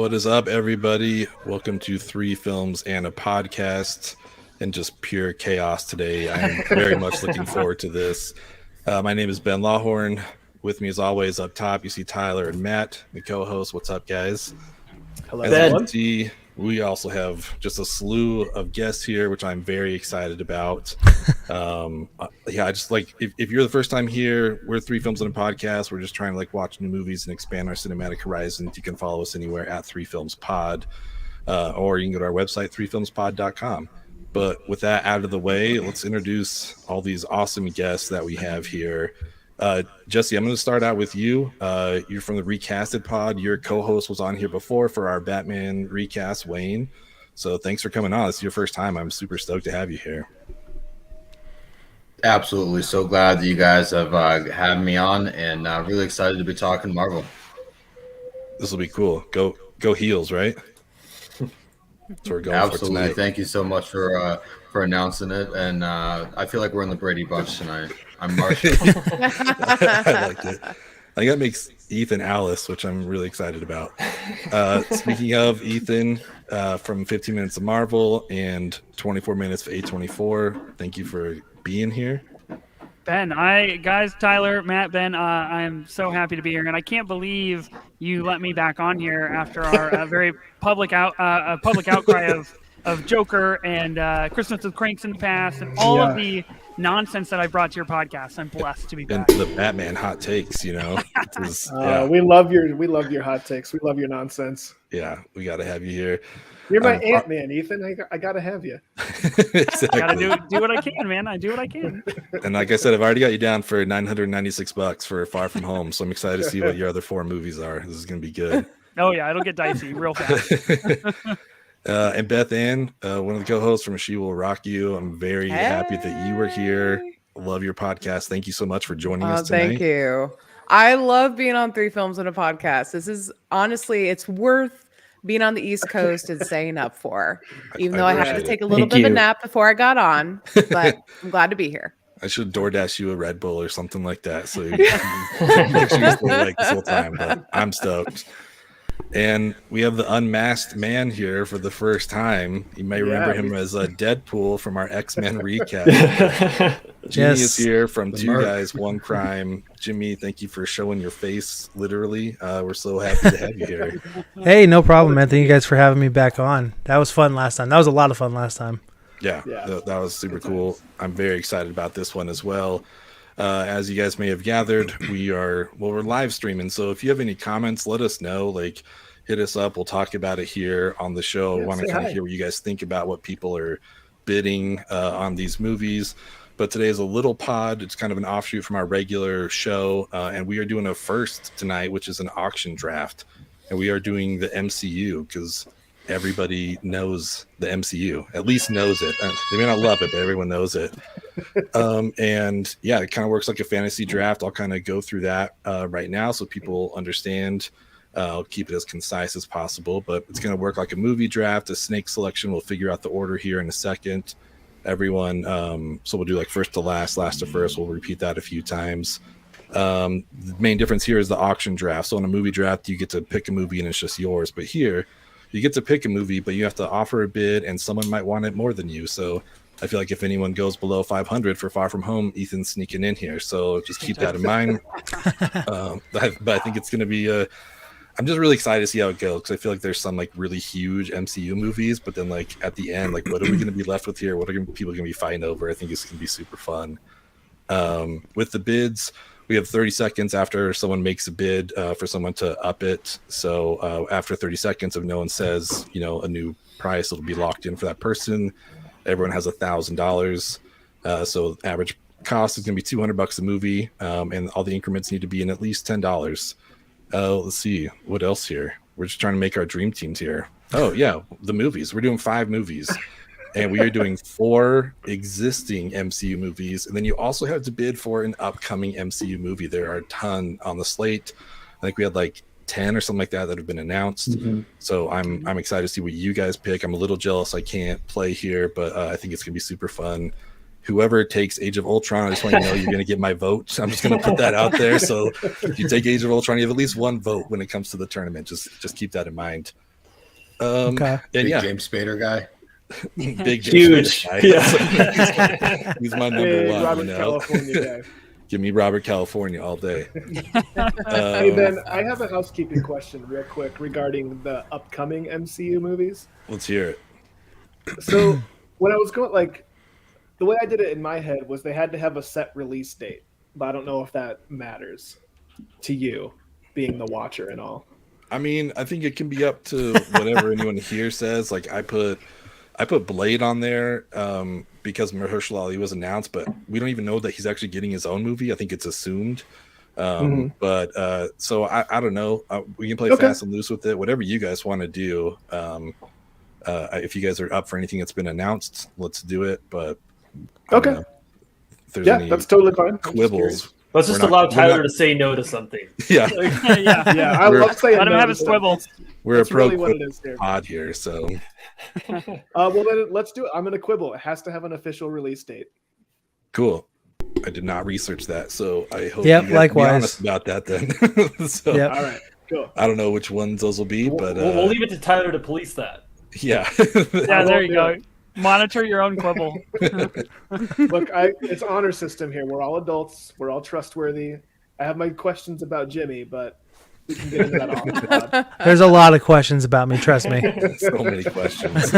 What is up, everybody? Welcome to Three Films and a Podcast and just pure chaos today. I'm very much looking forward to this. My name is Ben Lawhorn. With me, as always, up top, you see Tyler and Matt, the co-hosts. What's up, guys? Hello, as Ben. you can see, we also have just a slew of guests here, which I'm very excited about. I just like if you're the first time here, we're Three Films and a Podcast. We're just trying to like watch new movies and expand our cinematic horizons. You can follow us anywhere at Three Films Pod, or you can go to our website threefilmspod.com. But with that out of the way, let's introduce all these awesome guests that we have here. Jesse, I'm going to start out with you. You're from the Recasted Pod. Your co-host was on here before for our Batman recast, Wayne. So thanks for coming on. It's your first time. I'm super stoked to have you here. Absolutely. So glad that you guys have had me on, and really excited to be talking Marvel. This will be cool. Go Heels, right? That's what we're going Absolutely. for tonight. Thank you so much for announcing it. And I feel like we're in the Brady Bunch tonight. I'm Marshall. I like it. I think that makes Ethan Alice, which I'm really excited about. Speaking of Ethan, from 15 Minutes of Marvel and 24 Minutes for A24, thank you for being here. Ben, Tyler, Matt, Ben, I'm so happy to be here, and I can't believe you let me back on here after our very public outcry of Joker and Christmas with Cranks in the past, and all of the nonsense that I brought to your podcast. I'm blessed to be back. And the Batman hot takes, you know. We love your hot takes. We love your nonsense. Yeah, we got to have you here. You're my Ant-Man, Ethan. I got to have you. Exactly. I got to do what I can, man. I do what I can. And like I said, I've already got you down for $996 for Far From Home, so I'm excited to see what your other four movies are. This is going to be good. Oh, yeah, it'll get dicey real fast. And Beth Ann, one of the co-hosts from She Will Rock You. I'm very happy that you were here. Love your podcast. Thank you so much for joining us tonight. Thank you. I love being on Three Films and a Podcast. This is honestly, it's worth being on the East Coast and staying up for, even though I had to take a little bit of a nap before I got on, but I'm glad to be here. I should DoorDash you a Red Bull or something like that, so you can make sure you stay awake this whole time, but I'm stoked. And we have the unmasked man here for the first time. You may remember him as Deadpool from our X-Men recap. Jimmy is here from Two Guys, One Crime. Jimmy, thank you for showing your face, literally. We're so happy to have you here. Hey, no problem, man. Thank you guys for having me back on. That was fun last time. That was a lot of fun last time. Yeah. That was super cool. I'm very excited about this one as well. As you guys may have gathered, we're live streaming. So if you have any comments, let us know. Like, hit us up. We'll talk about it here on the show. I want to kind of hear what you guys think about what people are bidding on these movies. But today is a little pod. It's kind of an offshoot from our regular show. And we are doing a first tonight, which is an auction draft. And we are doing the MCU because everybody knows the MCU, at least knows it. They may not love it, but everyone knows it. And yeah, it kind of works like a fantasy draft. I'll kind of go through that right now so people understand. I'll keep it as concise as possible, but it's going to work like a movie draft, a snake selection. We'll figure out the order here in a second. Everyone, so we'll do like first to last, last to first. We'll repeat that a few times. The main difference here is the auction draft. So in a movie draft, you get to pick a movie and it's just yours. But here, you get to pick a movie, but you have to offer a bid, and someone might want it more than you. So I feel like if anyone goes below 500 for Far From Home, Ethan's sneaking in here. So just keep that in mind. But I think it's going to be I'm just really excited to see how it goes, because I feel like there's some like really huge MCU movies, but then like at the end, like what are we going to be left with here? What are people going to be fighting over? I think it's going to be super fun. With the bids, we have 30 seconds after someone makes a bid for someone to up it. So after 30 seconds, if no one says, a new price, it'll be locked in for that person. Everyone has $1,000. So average cost is going to be $200 a movie, and all the increments need to be in at least $10. Let's see what else here. We're just trying to make our dream teams here. Oh yeah, the movies. We're doing 5 movies, and we are doing 4 existing MCU movies, and then you also have to bid for an upcoming MCU movie. There are a ton on the slate. I think we had like 10 or something like that have been announced. So I'm excited to see what you guys pick. I'm a little jealous I can't play here, but I think it's gonna be super fun. Whoever takes Age of Ultron, I just want you to know you're going to get my vote. I'm just going to put that out there. So if you take Age of Ultron, you have at least one vote when it comes to the tournament. Just keep that in mind. Okay. And Big yeah, James Spader guy. big Huge. guy. Yeah. He's my number Big one. Robert You know? California guy. Give me Robert California all day. Hey Ben, I have a housekeeping question real quick regarding the upcoming MCU movies. Let's hear it. So when I was going, like, the way I did it in my head was they had to have a set release date, but I don't know if that matters to you, being the watcher and all. I mean, I think it can be up to whatever anyone here says. Like I put Blade on there because Mahershala Ali was announced, but we don't even know that he's actually getting his own movie. I think it's assumed. But so I don't know. We can play fast and loose with it. Whatever you guys want to do. If you guys are up for anything that's been announced, let's do it. But I don't know if there's any that's totally fine. quibbles. Let's just allow Tyler to say no to something. Yeah, Yeah, I love saying Let him no have to his squibble. we're That's a pro really what it is here. pod here, so Well, then let's do it. I'm gonna quibble. It has to have an official release date. cool. I did not research that, so I hope Yep, you guys likewise. be honest about that then. So Yep. All right, cool. I don't know which ones those will be, but We'll leave it to Tyler to police that. yeah. Yeah, there you go. Monitor your own quibble. Look, it's honor system here. We're all adults. We're all trustworthy. I have my questions about Jimmy, but we can get into that off the pod. There's a lot of questions about me. Trust me. So many questions.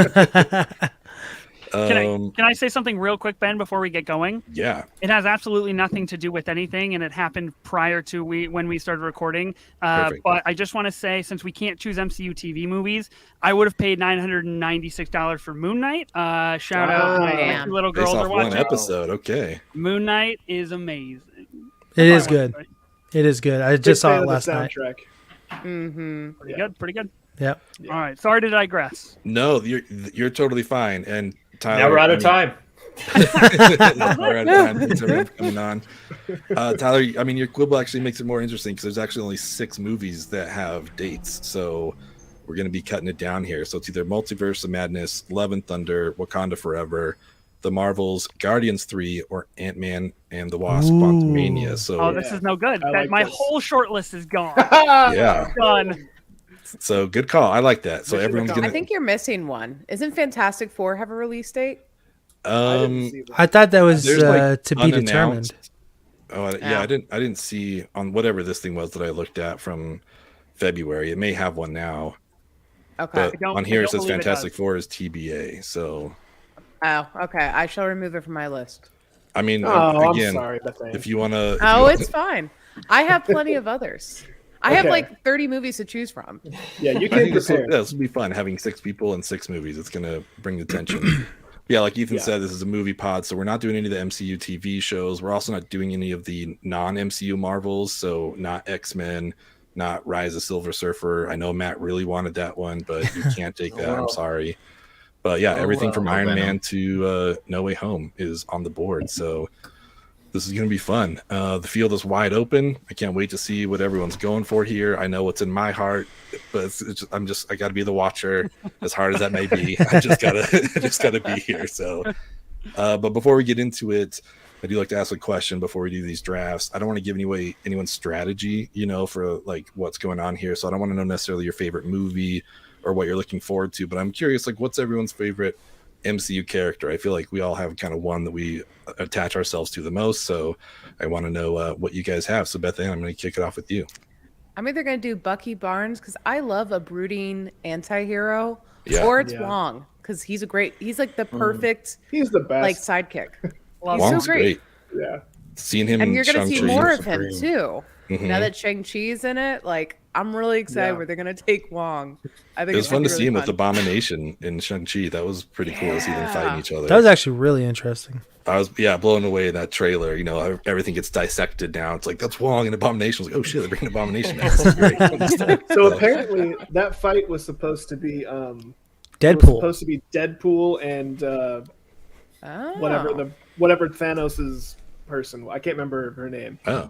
Can I say something real quick, Ben, before we get going? Yeah. It has absolutely nothing to do with anything, and it happened prior to when we started recording. Perfect. But I just want to say, since we can't choose MCU TV movies, I would have paid $996 for Moon Knight. Shout out my Damn. two little Based girls off are one watching. Episode, okay. Moon Knight is amazing. It is good. It is good. I just saw Big fan it of the last night. soundtrack. Mm-hmm. Pretty good. Yep. All right, sorry to digress. No, you're totally fine. And Tyler, Now we're out of time. we're out of time. Thanks everyone for coming on. Tyler, I mean, your quibble actually makes it more interesting because there's actually only 6 movies that have dates. So we're going to be cutting it down here. So it's either Multiverse of Madness, Love and Thunder, Wakanda Forever, The Marvels, Guardians 3, or Ant-Man and the Wasp: Quantumania. So Oh, this is no good. I like My this. whole short list is gone. yeah. Done. So good call. I like that. So Mission everyone's accomplished. gonna. I think you're missing one. Isn't Fantastic Four have a release date? I didn't see that. I thought that was There's, like, to be determined. unannounced- yeah, I didn't see on whatever this thing was that I looked at from February. It may have one now, Okay. but don't- on I here it don't says believe it Fantastic does. Four is TBA. So Oh, okay. I shall remove it from my list. I mean, Oh, again, I'm sorry, Bethany. if you want to, Oh, it's fine. I have plenty of others. I have Okay. like 30 movies to choose from. Yeah, you I can think prepare. this will be fun having 6 people and 6 movies. It's gonna bring the tension. Yeah, like Ethan said, this is a movie pod, so we're not doing any of the MCU TV shows. We're also not doing any of the non-MCU Marvels, so not X-Men, not Rise of Silver Surfer. I know Matt really wanted that one, but you can't take that. I'm sorry. But yeah, everything from Iron Man to No Way Home is on the board. So this is going to be fun. The field is wide open. I can't wait to see what everyone's going for here. I know what's in my heart, but I got to be the watcher, as hard as that may be. I just gotta be here. So, but before we get into it, I do like to ask a question before we do these drafts. I don't want to give anyone's strategy, for like what's going on here. So I don't want to know necessarily your favorite movie or what you're looking forward to, but I'm curious, like, what's everyone's favorite MCU character? I feel like we all have kind of one that we attach ourselves to the most. So I want to know what you guys have. So Beth Ann, I'm going to kick it off with you. I'm either going to do Bucky Barnes because I love a brooding anti-hero, Yeah. or it's Yeah. Wong because he's like the perfect He's the best. like sidekick. He's Wong's so great. yeah. Seeing him And in you're going to see Shang-Chi. more of him too. Mhm. Now that Shang-Chi's in it, like I'm really excited Yeah. where they're going to take Wong. I think It was it's fun to really see him with fun. Abomination in Shang-Chi. That was pretty cool to see them fighting each other. That was actually really interesting. I was blown away in that trailer. Everything gets dissected now. It's like, that's Wong, and Abomination was like, oh shit, they're bringing Abomination back. This is great. So apparently that fight was supposed to be Deadpool. Deadpool and Oh. whatever Thanos's person. I can't remember her name. Oh,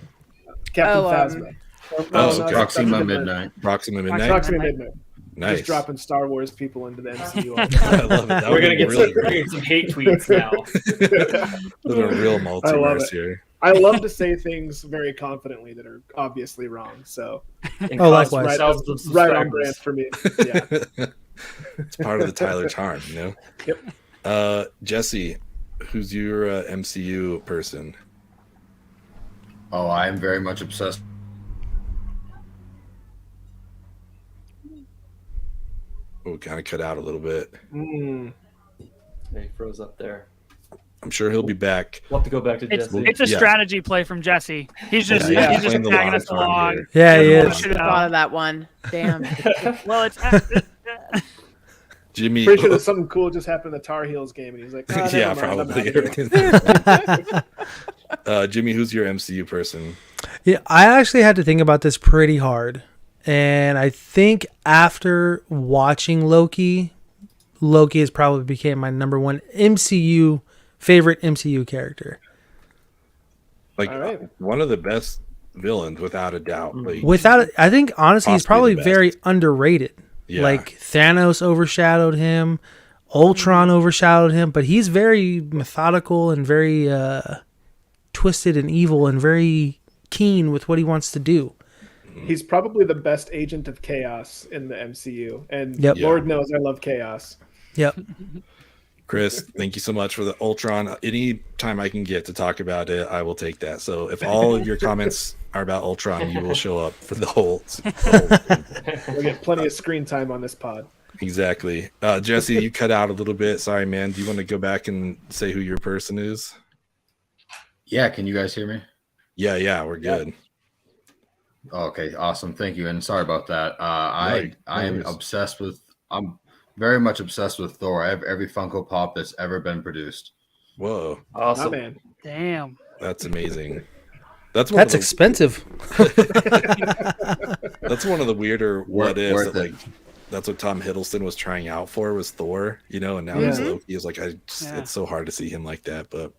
Captain Oh, Phasma. okay. Proxima Midnight. Proxima Midnight. Proxima Midnight. Nice. Just dropping Star Wars people into the MCU. I love it. That We're would gonna be get really some hate tweets now. living a real I love multiverse it. here. I love to say things very confidently that are obviously wrong. So And Oh, cost likewise. themselves of right on subscribers. brand for me. Yeah. It's part of the Tyler charm, you know. Yep. Jesse, who's your MCU person? Oh, I am very much obsessed. Oh, kind of cut out a little bit. Mm. Yeah, he froze up there. I'm sure he'll be back. We'll have to go back to It's, Jesse. it's a Yeah. strategy play from Jesse. He's just Yeah, he's just playing the tagging live us time along. here. Yeah, he Doesn't is. want to Thought of that one. Damn. Well, it's Jimmy. Pretty sure that something cool just happened in the Tar Heels game, and he was like, oh, Yeah, never mind, I'm probably. out of here. Jimmy, who's your MCU person? Yeah, I actually had to think about this pretty hard. And I think after watching Loki has probably became my number one favorite MCU character. Like All right. one of the best villains, without a doubt. Like, I think honestly he's Possibly probably the best. very underrated. Yeah. Like Thanos overshadowed him, Ultron overshadowed him, but he's very methodical and very twisted and evil and very keen with what he wants to do. He's probably the best agent of chaos in the MCU, and Yep. Lord knows I love chaos. Yep. Chris, thank you so much for the Ultron. Any time I can get to talk about it, I will take that. So if all of your comments are about Ultron, you will show up for the whole thing. We'll get plenty of screen time on this pod. Exactly. Jesse, you cut out a little bit. Sorry, man. Do you want to go back and say who your person is? Yeah, can you guys hear me? Yeah, we're good. Okay, awesome. Thank you. And sorry about that. Right, I am no worries. obsessed with. I'm very much obsessed with Thor. I have every Funko Pop that's ever been produced. Whoa, Oh, Awesome. man. damn. that's amazing. That's one That's of the, expensive. that's one of the weirder what ifs. Worth That, it. like, that's what Tom Hiddleston was trying out for, was Thor. You know, and now Yeah. he's Loki. Is like, Yeah. it's so hard to see him like that. But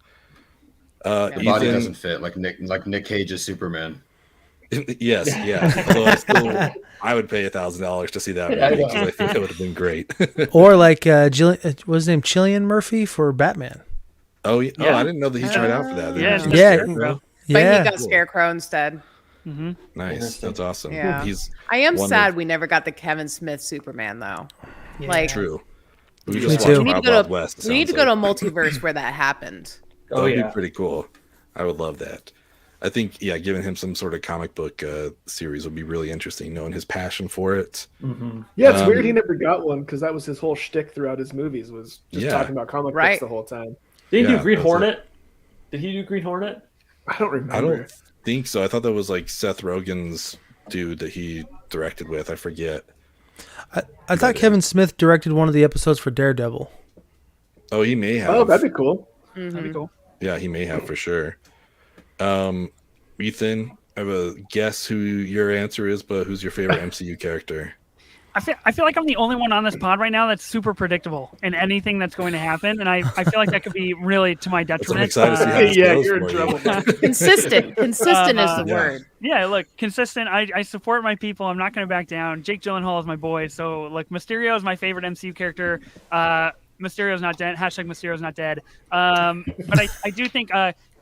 The body Ethan, doesn't fit like Nick Cage's Superman. yes, yeah. Although I would pay $1,000 to see that Yeah, I movie know. because I think that would have been great. Or like what was his name? Cillian Murphy for Batman. Oh, yeah. Yeah. I didn't know that he tried out for that. Yeah, Then. Yeah. Scarecrow. But Yeah. he got Scarecrow instead. Mm-hmm. Nice. That's awesome. Yeah. He's I am One sad of- we never got the Kevin Smith Superman though. Yeah. Like true. We Me just too. watched We need to Wild go Wild to West. we need to go to a multiverse where that happened. That Oh, would yeah. be pretty cool. I would love that. I think, giving him some sort of comic book series would be really interesting, knowing his passion for it. Mm-hmm. Yeah, it's Um, weird he never got one because that was his whole shtick throughout his movies, was just Yeah. talking about comic Right. books the whole time. Did he Yeah, do Green that's Hornet? Did he do Green Hornet? I don't remember. I don't think so. I thought that was like Seth Rogen's dude that he directed with. I forget. I thought Kevin Smith directed one of the episodes for Daredevil. Oh, he may have. Oh, that'd be cool. That'd be cool. Yeah, he may have for sure. Ethan, I have a guess who your answer is, but who's your favorite MCU character? I feel like I'm the only one on this pod right now that's super predictable in anything that's going to happen, and I feel like that could be really to my That's what I'm detriment. excited to see how this Yeah, goes you're for in you. trouble. Consistent. Consistent is the Yeah. word. Yeah, look, consistent. I support my people. I'm not going to back down. Jake Gyllenhaal is my boy. So, like, Mysterio is my favorite MCU character. Mysterio's not dead. Hashtag Mysterio's not dead. But I do think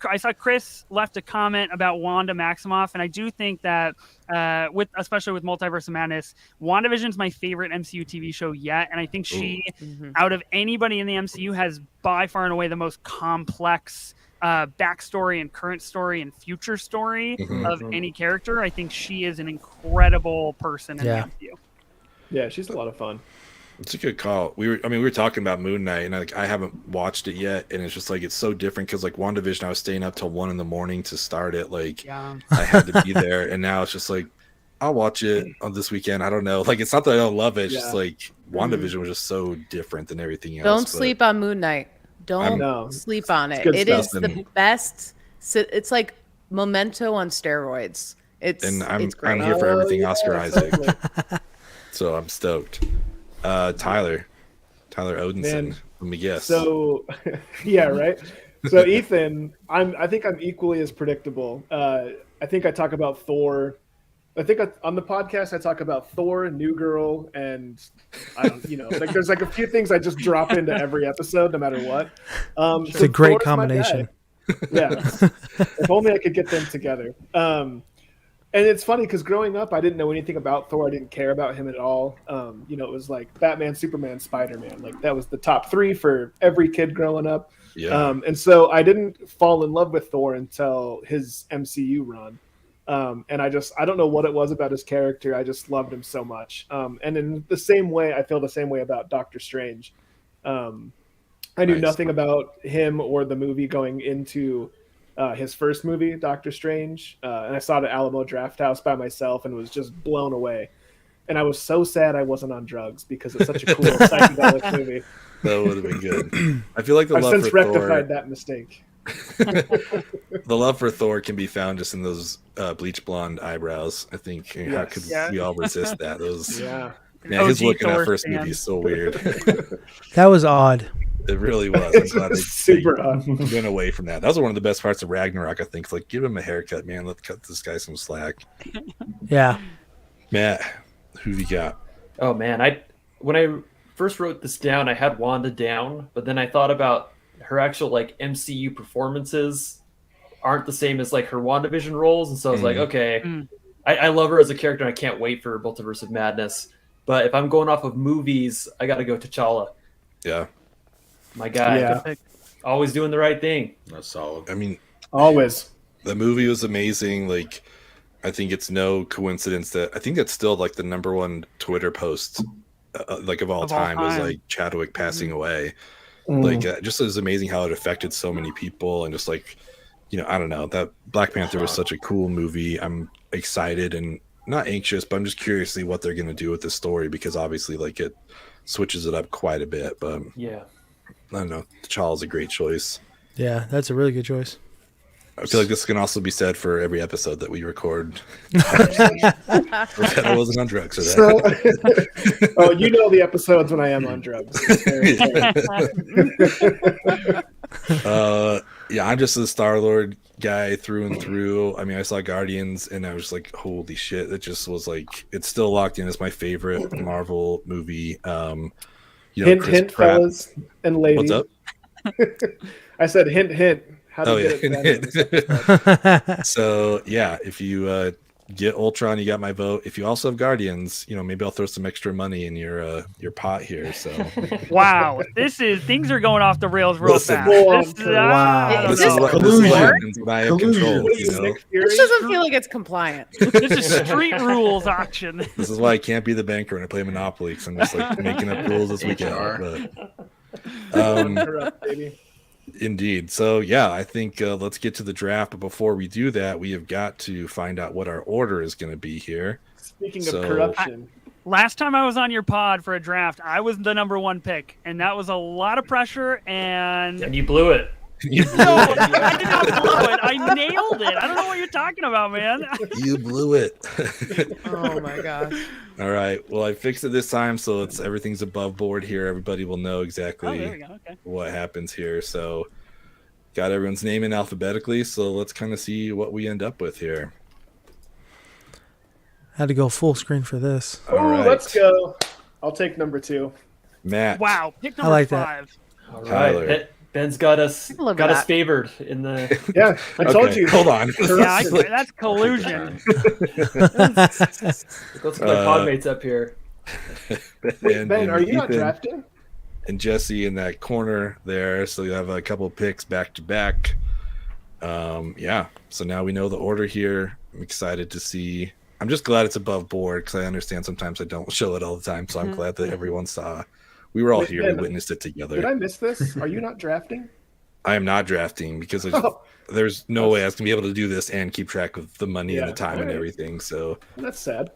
I saw Chris left a comment about Wanda Maximoff, and I do think that especially with Multiverse of Madness, WandaVision's my favorite MCU TV show yet, and I think she, out of anybody in the MCU, has by far and away the most complex backstory and current story and future story of any character. I think she is an incredible person in Yeah. the MCU. Yeah, she's a lot of fun. It's a good call. We were talking about Moon Knight, and I haven't watched it yet, and it's just like it's so different because like WandaVision, I was staying up till 1 a.m. to start it. Like Yeah. I had to be there, and now it's just like I'll watch it on this weekend. I don't know. Like it's not that I don't love it. It's just Yeah. like WandaVision was just so different than everything else. Don't but- sleep on Moon Knight. Don't No. sleep on it. good It is stuff. the best. It's like Memento on steroids. It's And I'm great. I'm here for everything Oh, Oscar yeah, Isaac, totally. so I'm stoked. Tyler Odinson. Man, Let me guess. So, yeah, right. So Ethan, I think I'm equally as predictable. I think I talk about Thor. I think on the podcast I talk about Thor, New Girl, and I don't, like there's like a few things I just drop into every episode, no matter what. It's a great combination. Yeah, if only I could get them together. And it's funny because growing up, I didn't know anything about Thor. I didn't care about him at all. You know, it was like Batman, Superman, Spider-Man. Like that was the top three for every kid growing up. Yeah. And so I didn't fall in love with Thor until his MCU run. And I don't know what it was about his character. I just loved him so much. And in the same way, I feel the same way about Doctor Strange. I knew nothing about him or the movie going into his first movie, Doctor Strange. And I saw it at Alamo Drafthouse by myself and was just blown away. And I was so sad I wasn't on drugs because it's such a cool psychedelic movie. That would have been good. I feel like the I've love since for rectified Thor, that mistake. the love for Thor can be found just in those bleach blonde eyebrows. I think how could we all resist that? Those man, his OG look in that Thor first fan. movie is so weird. That was odd. It really was. I'm glad Super odd. went away from that. That was one of the best parts of Ragnarok. I think. It's like, give him a haircut, man. Let's cut this guy some slack. Yeah. Matt, who you got? Oh man, when I first wrote this down, I had Wanda down, but then I thought about her actual like MCU performances aren't the same as like her WandaVision roles, and so I was like, okay, I love her as a character, and I can't wait for Multiverse of Madness. But if I'm going off of movies, I got to go T'Challa. Yeah, my guy. Yeah. Always doing the right thing. That's solid. I mean, Always. the movie was amazing. Like, I think it's no coincidence that I think that's still like the number one Twitter post, like of all time, was like Chadwick passing away. Like, just as amazing how it affected so many people, and just like, you know, I don't know, that Black Panther was such a cool movie. I'm excited and not anxious, but I'm just curious to see what they're going to do with this story, because obviously, like, it switches it up quite a bit. But yeah, I don't know, T'Challa's a great choice. Yeah, that's a really good choice. I feel like this can also be said for every episode that we record. I wasn't on drugs for that. So, oh, you know the episodes when I am on drugs. Yeah, I'm just a Star-Lord guy through and through. I mean, I saw Guardians and I was like, holy shit. It just was like, it's still locked in as my favorite Marvel movie. You know, hint, fellas and ladies. What's up? I said hint, hint. How to get it better. So yeah, if you get Ultron, you got my vote. If you also have Guardians, you know, maybe I'll throw some extra money in your pot here. So wow, things are going off the rails real fast. Wow. This is what happens when I have control. You know? This doesn't feel like it's compliant. This is street rules auction. This is why I can't be the banker when I play Monopoly, because I'm just like making up rules as we go. But, baby. indeed. So yeah, I think let's get to the draft. But before we do that, we have got to find out what our order is going to be here. Speaking of corruption. Last time I was on your pod for a draft, I was the number one pick, and that was a lot of pressure. And you blew it. No, I did not blow it. I nailed it. I don't know what you're talking about, man. You blew it. Oh my gosh. All right. Well, I fixed it this time, so everything's above board here. Everybody will know exactly there we go. Okay. what happens here. So got everyone's name in alphabetically, so let's kind of see what we end up with here. Had to go full screen for this. Oh, right. let's go. I'll take number 2. Matt. Wow, pick number like 5. All Tyler. right. Ben's got us love that. favored in the. Yeah, I told you. Hold on. Yeah, that's collusion. Let's get my podmates up here. Wait, Ben, are you not Ethan drafting? and Jesse in that corner there, so you have a couple picks back to back. Yeah, so now we know the order here. I'm excited to see. I'm just glad it's above board, because I understand sometimes I don't show it all the time, so I'm glad that everyone saw. We were all Wait, here. Ben, We witnessed it together. Did I miss this? Are you not drafting? I am not drafting because there's no way I was gonna be able to do this and keep track of the money and the time and everything. So That's sad.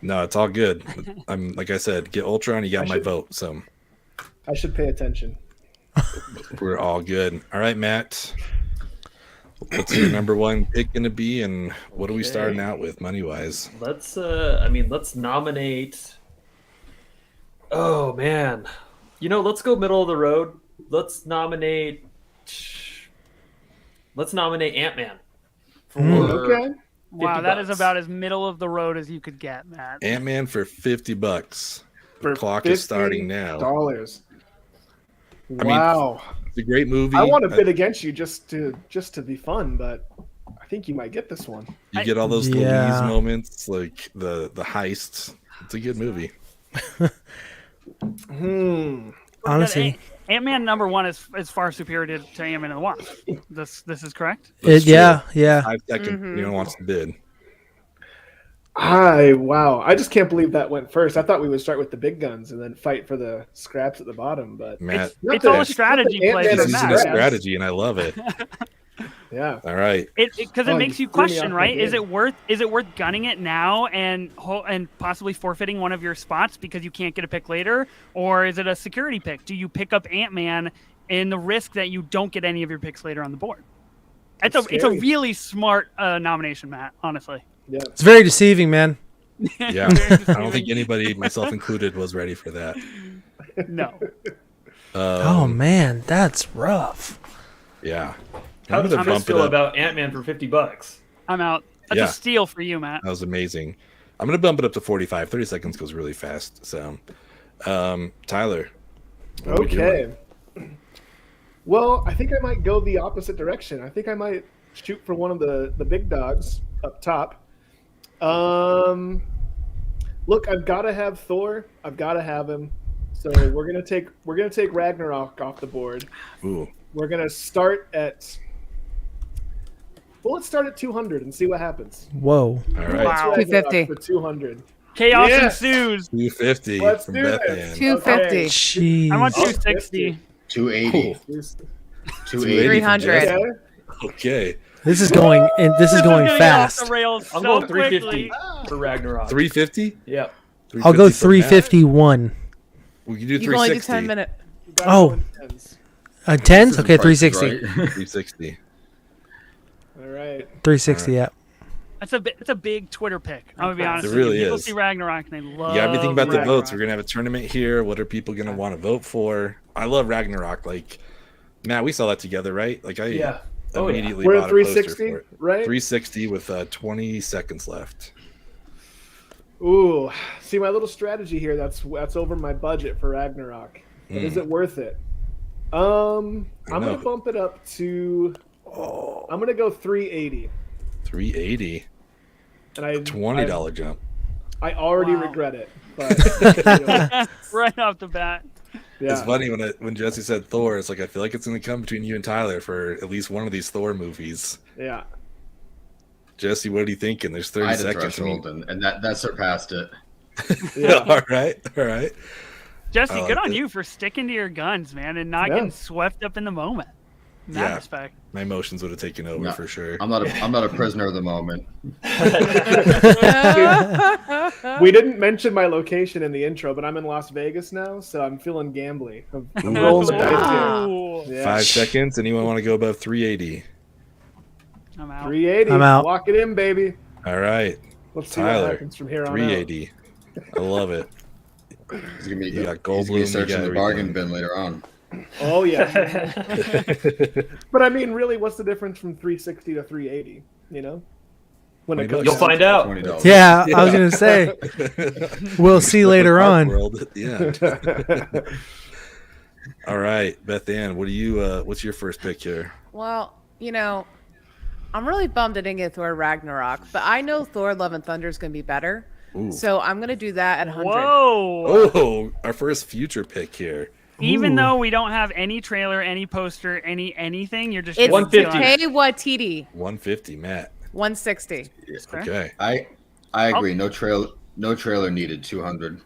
no, it's all good. I'm like I said, get Ultron, you got my vote, so I should pay attention. we're all good. All right, Matt. What's your number one pick gonna be, and what are we starting out with money wise? Let's nominate. Oh man, let's go middle of the road. Let's nominate Ant-Man. Okay. Wow, that is $50. about as middle of the road as you could get, Matt. Ant-Man for $50. For Clock is starting now. $50. mean, Wow. It's a great movie. I want to bid against you just to be fun, but think you might get this one. You get all those Yeah. Louise moments, like the heists. It's a good movie. Honestly, Ant-Man #1 is far superior to Ant-Man and the Wasp. This is correct. yeah. 5 seconds. You don't watch the bid. Wow. I just can't believe that went first. I thought we would start with the big guns and then fight for the scraps at the bottom. But Matt, It's all a strategy play. Ant-Man he's and using Matt. a strategy, and I love it. Yeah. All right. Because it Oh, makes you you threw me question, off my right? Is game. it worth gunning it now and possibly forfeiting one of your spots because you can't get a pick later, or is it a security pick? Do you pick up Ant-Man in the risk that you don't get any of your picks later on the board? It's a scary. really smart nomination, Matt. Honestly. Yeah. it's very deceiving, man. Yeah. I don't think anybody, myself included, was ready for that. No. Oh man, that's rough. Yeah. How I'm does gonna Chris bump it feel up. about Ant-Man for $50? I'm out. That's Yeah. a steal for you, Matt. That was amazing. I'm gonna bump it up to 45. 30 seconds goes really fast. So, Tyler. what are we doing? Okay. Well, I think I might go the opposite direction. I think I might shoot for one of the big dogs up top. Look, I've got to have Thor. I've got to have him. So we're gonna take Ragnarok off the board. Ooh. We're gonna start at. Well, let's start at 200 and see what happens. Whoa. All right. Wow. Ragnarok 250. for 200. Chaos Yes! ensues. 250 Let's from do Beth this. Ann. 250. Jeez. I want Oh, 260. 280. Cool. 280. 300. Okay. Okay. This is going and this is going gonna get fast. off the rails I'm so going 350 quickly. for Ragnarok. 350? Yeah. I'll go 350 from Matt? 351. We can do You can only do 360. 10 minutes. You guys Oh. go in tens. Tens? This is Okay, Price is 360. Right. 360. All right. 360, yeah. It's a big Twitter pick. I'm gonna be honest. It with you. really People is. see Ragnarok and they love. Yeah, everything about the Ragnarok. votes. We're gonna have a tournament here. What are people gonna want to vote for? I love Ragnarok. Like, Matt, we saw that together, right? Like, I Yeah. Oh, yeah. immediately We're bought at a poster 360, for it. right? 360 with 20 seconds left. Ooh, see my little strategy here. That's over my budget for Ragnarok. But is it worth it? I'm gonna know. bump it up to. I'm gonna go 380. 380. And I $20 jump. I already Wow. regret it. But you know, Right off the bat. yeah. It's funny when Jesse said Thor. It's like I feel like it's gonna come between you and Tyler for at least one of these Thor movies. Yeah. Jesse, what are you thinking? There's I 30 had a seconds. threshold, and that surpassed it. Yeah. all right. Jesse, I good like on it. you for sticking to your guns, man, and not Yeah. getting swept up in the moment. In that Yeah. respect. My emotions would have taken over No, for sure. I'm not a prisoner of the moment. We didn't mention my location in the intro, but I'm in Las Vegas now, so I'm feeling gambly. I'm rolling the dice Wow. here. Yeah. 5 seconds. Anyone want to go above 380? I'm out. 380. I'm out. Lock it in, baby. All right. Let's see Tyler, what happens from here on out. 380. I love it. He's gonna be, You got he's gonna Goldblum, be you searching got the bargain everything. bin later on. Oh yeah. But I mean, really, what's the difference from 360 to 380? You know, when it comes You'll down find to it. out. $20. Yeah, I was gonna say we'll see later Dark on. World. Yeah. All right, Beth Ann, what do you? What's your first pick here? Well, I'm really bummed I didn't get Thor Ragnarok, but I know Thor Love and Thunder is going to be better. Ooh. So I'm going to do that at 100. Whoa. Oh, our first future pick here. Even Ooh. though we don't have any trailer, any poster, anything, you're just It's 150. Taika Waititi, 150, Matt. 160. Okay. I agree. No trailer needed. 200.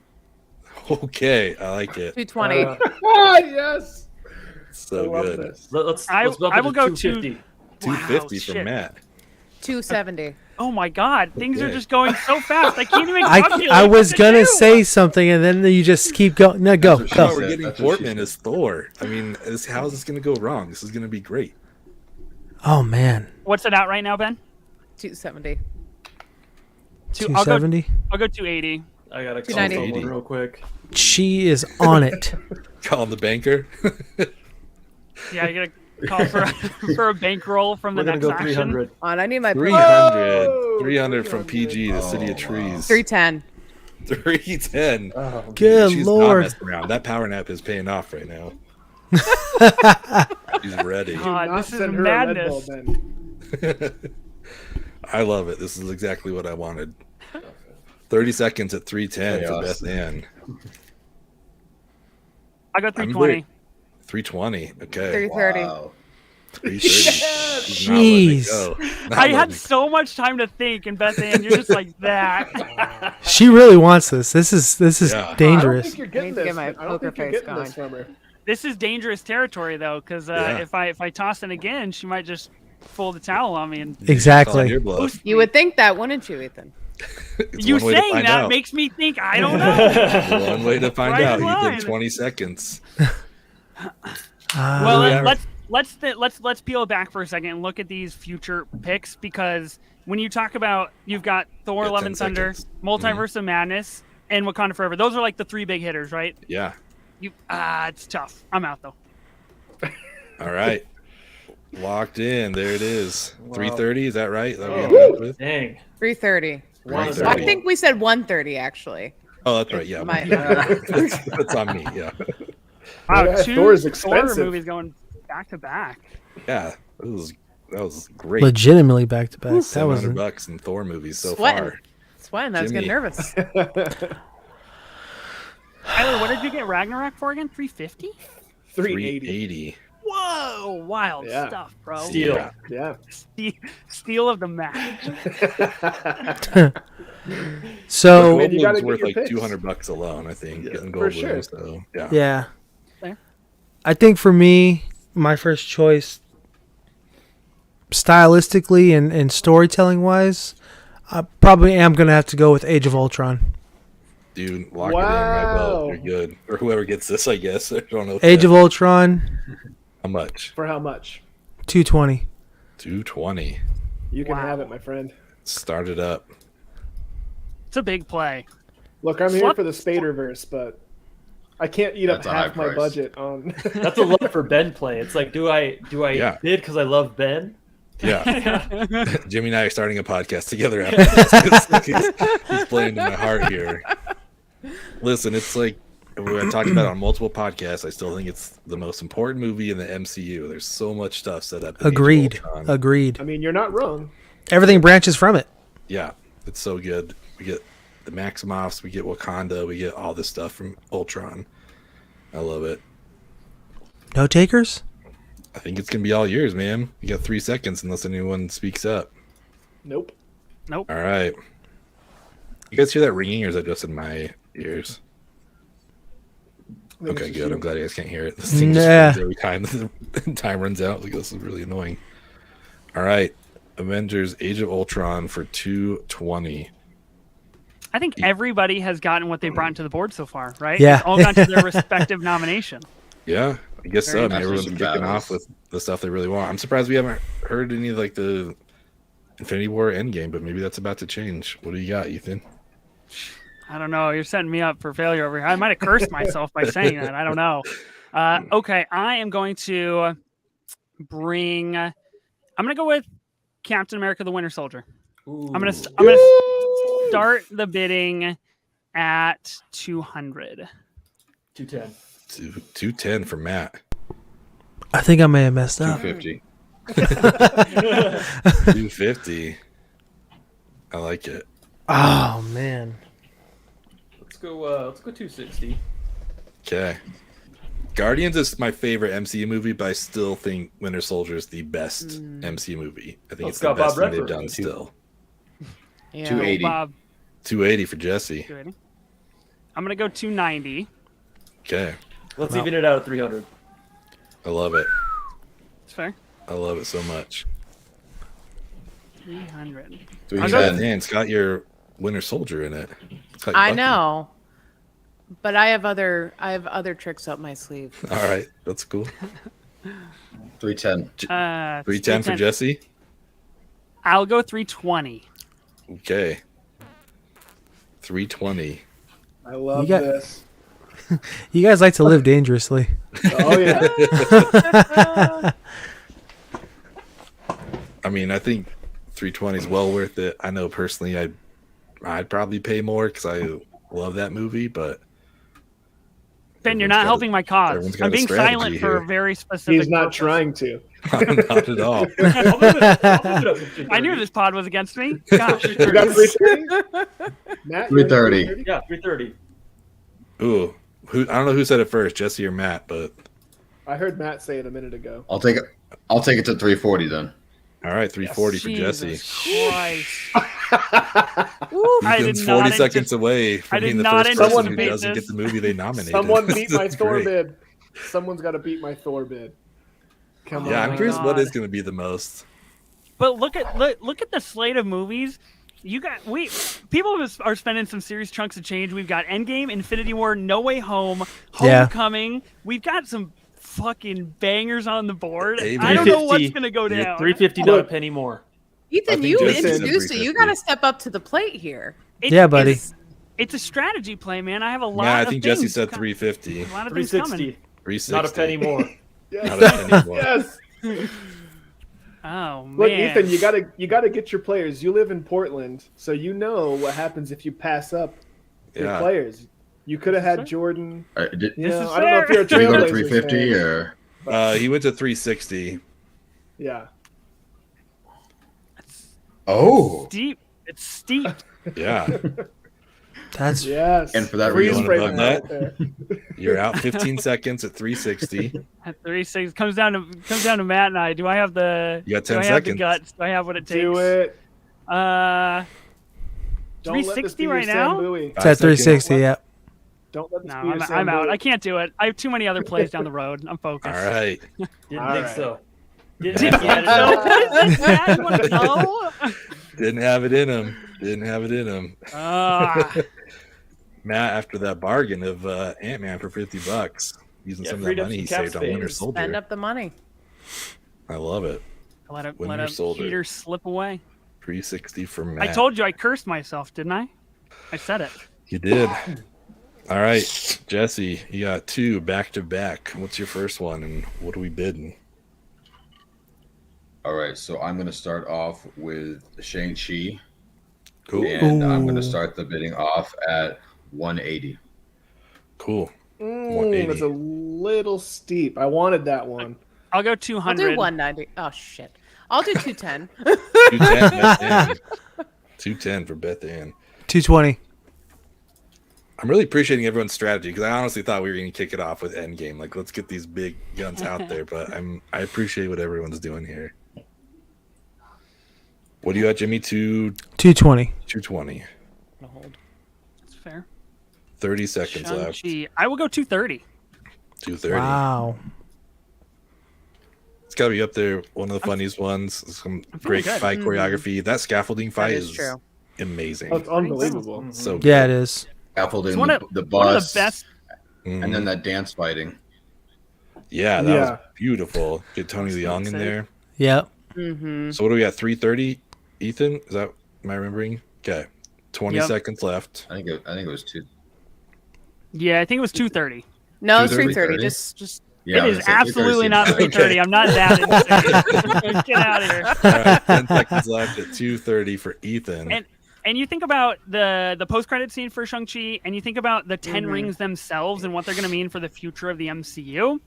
Okay, I like it. 220. Ah, yes. So I love good. this. Let's I bump will it to go 250. 250 Wow, from shit. Matt. 270. Oh my God, things are Okay. just going so fast. I can't even I calculate was what to gonna do. say something and then you just keep going. No, go, That's what Oh, she go. we're said. getting That's what she Portman said. as Thor. I mean, how is this going to go wrong? This is going to be great. Oh man, What's it at right now, Ben? 270. I'll go 270. 280. I gotta call 290. someone real quick. She is on it. Call the banker. Yeah, you gotta call for a bankroll from the We're gonna next go action. 300. On, I need my 300. Oh, 300 from 300. PG, the City of Oh, wow. Trees. 310. 310. Good She's lord. not messing around. That power nap is paying off right now. She's ready. God, Not this is send her a Red madness. Bull, Ben. I love it. This is exactly what I wanted. 30 seconds at 310 for Beth Ann. I got 320. 320. Okay. 330. Wow. 330. Jeez. I had so much time to think, and Beth Ann, you're just like that. She really wants this. This is Yeah. I don't dangerous. think you're getting Need to this. get my I don't poker think you're face getting this going. from her. This is dangerous territory, though, because Yeah. if I toss it again, she might just pull the towel on me. And Calling Exactly. your bluff. You would think that, wouldn't you, Ethan? It's you one way to saying find that out. makes me think I don't know. One way to find Right out. in You line. did 20 seconds. Well, Yeah. let's peel it back for a second and look at these future picks, because when you talk about, you've got Thor: Yeah, Love 10 and Thunder, seconds. Multiverse of Madness, and Wakanda Forever. Those are like the three big hitters, right? Yeah. It's tough. I'm out though. All right. Locked in. There it is. Wow. 330. Is that right? Is that what we Oh. ended up with? Dang. 330. Wanda's 330. I think we said 130 actually. Oh, that's right. Yeah. My- That's on me. Yeah. Wow, Yeah, two Thor is Thor expensive. movies going back to back. Yeah. That was great. Legitimately back to back. That was $700 in Thor movies so Sweating. far. Sweating. I was getting Jimmy. nervous. Tyler, what did you get Ragnarok for again? 350? 380. 380. Whoa, wild Yeah. stuff, bro. Steal. Yeah. Steal of the match. so. Man, you gotta Goldblum's get worth your like picks. $200 alone, I think. Getting for Goldblum, sure. So yeah. Yeah. Fair. I think for me, my first choice, stylistically and storytelling wise, I probably am going to have to go with Age of Ultron. Dude, lock it in. My vote. Wow. You're good. Or whoever gets this, I guess. I don't know. Age of Ultron, How much? For how much? 220. 220. You can Wow. have it, my friend. Start it up. It's a big play. Look, I'm here Swap- for the Spaderverse, but I can't eat up That's a high half my price. budget on. That's a love for Ben play. It's like, do I Yeah. bid because I love Ben? Yeah. Jimmy and I are starting a podcast together after this. He's playing to my heart here. Listen, it's like we talked about it on multiple podcasts. I still think it's the most important movie in the MCU. There's so much stuff set up. in Age of Agreed. Ultron. Agreed. I mean, you're not wrong. Everything branches from it. Yeah, it's so good. We get the Maximoffs, we get Wakanda, we get all this stuff from Ultron. I love it. No takers? I think it's gonna be all yours, man. You got 3 seconds unless anyone speaks up. Nope. All right. You guys hear that ringing, or is that just in my ears? I think Okay, it's good. just I'm glad you guys can't hear it. This thing just Nah. rings every time the time runs out. Like, this is really annoying. All right. Avengers Age of Ultron for 220. I think everybody has gotten what they brought into the board so far, right? Yeah. It's all gone to their respective nomination. Yeah, I guess so. I mean, After everyone's some kicking battles. off with the stuff they really want. I'm surprised we haven't heard any of like the Infinity War Endgame, but maybe that's about to change. What do you got, Ethan? I don't know. You're setting me up for failure over here. I might have cursed myself by saying that. I don't know. Okay, I am going to bring. I'm going to go with Captain America: The Winter Soldier. I'm going to start the bidding at 200. 210. 210 for Matt. I think I may have messed up. 250. 250. I like it. Oh, man. Let's go 260. Okay. Guardians is my favorite MCU movie, but I still think Winter Soldier is the best MCU movie. I think Well, it's it's the got best Bob thing they've Redford done in it, too. still. Yeah. 280. Bob, 280 for Jesse. 280. I'm going to go 290. Okay. Let's Wow. even it out at 300. I love it. It's fair. I love it so much. 300. 310. Man, it's got your Winter Soldier in it. It's got your I Bucky. know. But I have other tricks up my sleeve. All right. That's cool. 310. 310 for Jesse. I'll go 320. Okay. 320. I love You got- this. You guys like to live dangerously. Oh yeah. I mean, I think 320 is well worth it. I know personally, I'd probably pay more because I love that movie, but Ben, you're not helping my cause. everyone's got I'm a being strategy silent for here. a very specific He's not purpose. trying to. Not at all. I'll move it up to 330. I knew this pod was against me. Gosh. You got 330? Matt, you 330. Yeah, 330. Ooh, I don't know who said it first, Jesse or Matt, but I heard Matt say it a minute ago. I'll take it to 340 then. all right, 340 for Jesse. Jesus Christ. I Ethan's did 40 not seconds away from I did being the not first person who anticipate doesn't this. get the movie they nominated. Someone beat my That's Thor great. bid. Someone's got to beat my Thor bid. Come Yeah, on. I'm curious what God. is going to be the most. But look at the slate of movies. People are spending some serious chunks of change. We've got Endgame, Infinity War, No Way Home, Yeah. Homecoming. We've got some fucking bangers on the board. Hey, I don't know 350. what's gonna go down. 350, not a penny more. I Ethan, think you Jason's at introduced it. You 350. got to step up to the plate here. Yeah, buddy. It's a strategy play, man. I have a lot. Yeah, I of think Jesse things said co- 350. A lot of things coming. 360, 360. not a penny more. Yes. Not a penny more. Yes. Oh man. Look, Ethan, you gotta get your players. You live in Portland, so you know what happens if you pass up your Yeah. players. You could have had Sir? Jordan. Did You This know, is I don't know if you're a we go to Trailblazers 350 fan. or? He went to 360. Yeah. Oh, Steep. It's steep. Yeah, That's Yes. And for that Freeze reason- frame Wanna right bug there. you're out 15 seconds at 360. At 36 comes down to Matt and I. Do I have the? You got do 10 I have the seconds. guts? Do I have what it takes? Do it. Uh, Don't let this 360 be your right Sam now? Bowie. it's at 360. Yeah. Don't let this no, be your Sam I'm out. Bowie. I can't do it. I have too many other plays down the road. I'm focused. All right. Didn't All think right. so. Didn't Did think he had it so? out. What is this, Matt? You want to know? Didn't have it in him. Didn't have it in him. Matt, after that bargain of Ant-Man for $50, using Yeah, some of freed that up money some he cap saved on space. Winter Spend Soldier. up the money. I love it. let a Winter Soldier. heater slip away. 360 for Matt. I told you I cursed myself, didn't I? I said it. You did. All right, Jesse, you got two back to back. What's your first one, and what are we bidding? all right. So I'm going to start off with Shang-Chi, Cool. and I'm going Ooh. to start the bidding off at 180. Cool. It's a little steep. I wanted that one. I'll go I'll 200. do 190. Oh shit. I'll do 210. 210, Beth Ann. 210 for Beth Ann. 220. I'm really appreciating everyone's strategy because I honestly thought we were going to kick it off with Endgame. Like, let's get these big guns out there. But I appreciate what everyone's doing here. What do you got, Jimmy? 220. 220. Hold. That's fair. 30 seconds left. Shang-Chi. I will go 230. 230. Wow. It's got to be up there. One of the funniest ones. Some great good. fight choreography. That scaffolding That fight is is true. amazing. Oh, it's unbelievable. So Yeah, it is. Scaffolding, It's one of the one of bus, the best. Mhm. and then that dance fighting. Yeah, that Yeah. was beautiful. Get Tony Leung in Sick. there. Yep. Mm-hmm. So what do we got? 330. Ethan, is that am I remembering? Okay, 20 Yep. seconds left. I think it was two. Yeah, I think it was 230. No, it's 230. 330. Just Yeah, It I was is gonna say 330 absolutely not seems- 330. I'm not that insane. Get out of here. All right, 10 seconds left at 230 for Ethan. And you think about the post-credit scene for Shang-Chi, and you think about the 10 rings themselves and what they're going to mean for the future of the MCU.